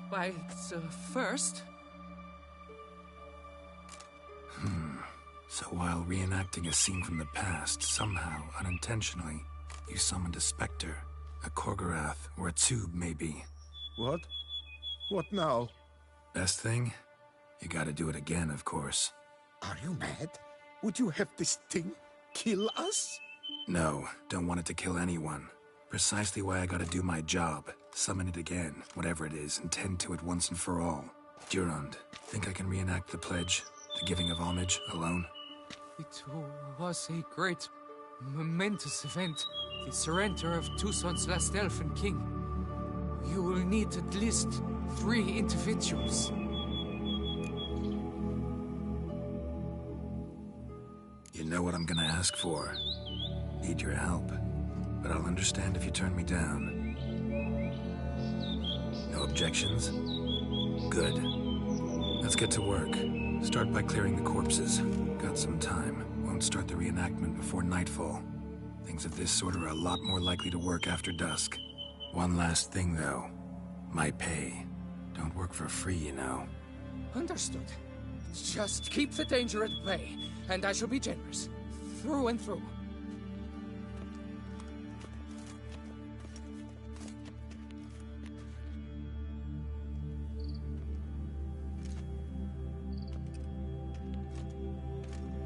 why, it's a first. So while reenacting a scene from the past, somehow, unintentionally, you summoned a specter, a Korgorath, or a tube, maybe. What? What now? Best thing? You gotta do it again, of course. Are you mad? Would you have this thing kill us? No, don't want it to kill anyone. Precisely why I gotta do my job. Summon it again, whatever it is, and tend to it once and for all. Durand, think I can reenact the pledge, the giving of homage, alone? It was a great, momentous event. The surrender of Tucson's last elfin king. You will need at least 3 individuals. You know what I'm gonna ask for. Need your help. But I'll understand if you turn me down. No objections? Good. Let's get to work. Start by clearing the corpses. Got some time. Won't start the reenactment before nightfall. Things of this sort are a lot more likely to work after dusk. One last thing, though. My pay. Don't work for free, you know. Understood. Just keep the danger at bay, and I shall be generous. Through and through.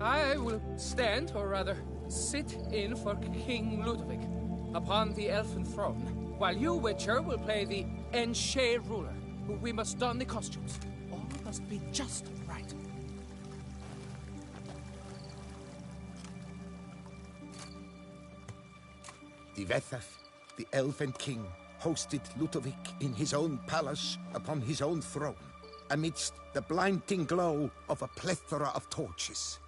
I will stand, or rather, sit in for King Ludovic upon the elfin throne, while you, Witcher, will play the Enche ruler. We must don the costumes. All must be just right. Divethaf, the elven king, hosted Ludovic in his own palace upon his own throne, amidst the blinding glow of a plethora of torches.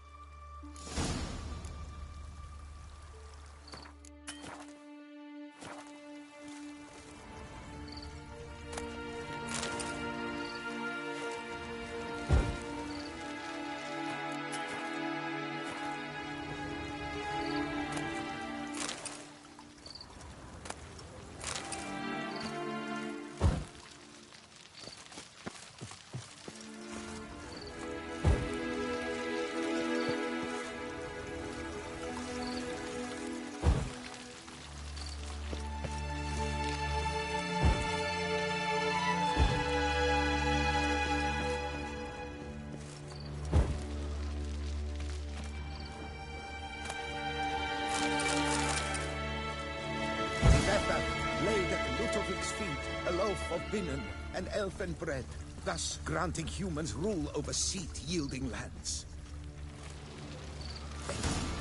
Laid at Ludovic's feet a loaf of binnen and elfin bread, thus granting humans rule over seat-yielding lands.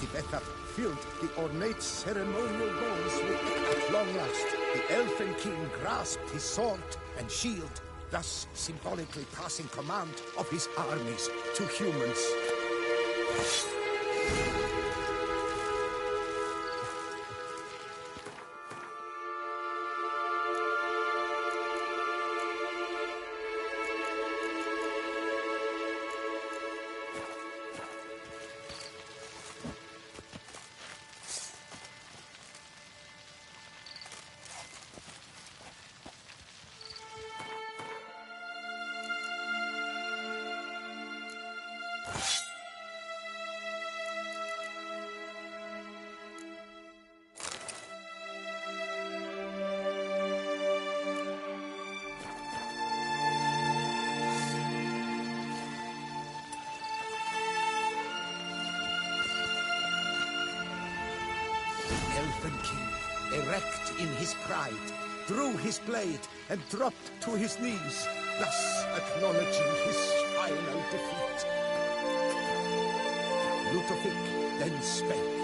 Tibetha filled the ornate ceremonial bowls with, at long last, the elfin king grasped his sword and shield, thus symbolically passing command of his armies to humans. erect in his pride, drew his blade and dropped to his knees, thus acknowledging his final defeat. Ludovic then spake.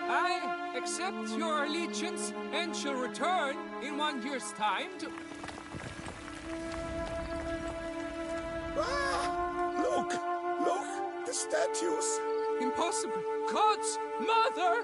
I accept your allegiance and shall return in 1 year's time to... Look! Look! The statues! Impossible! God's mother!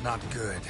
Not good.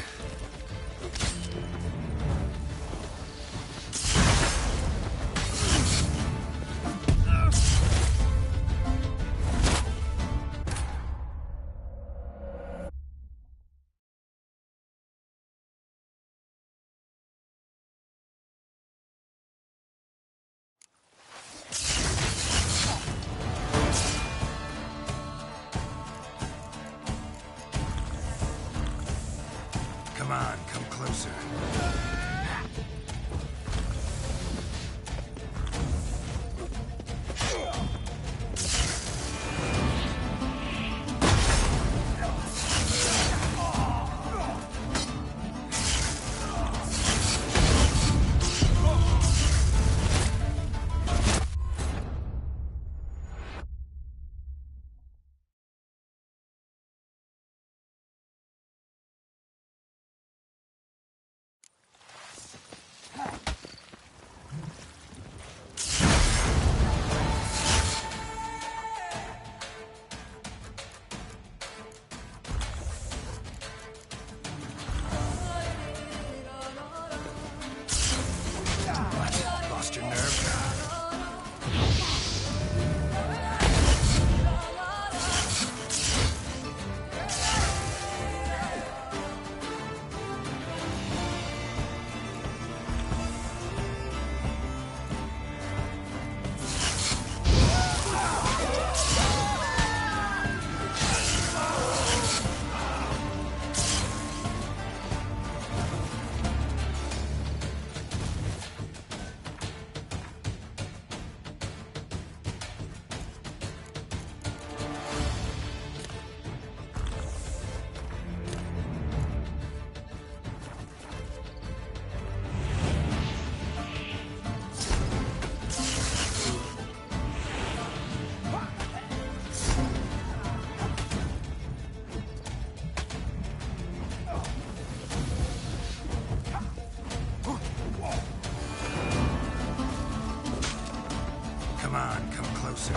Come on, come closer.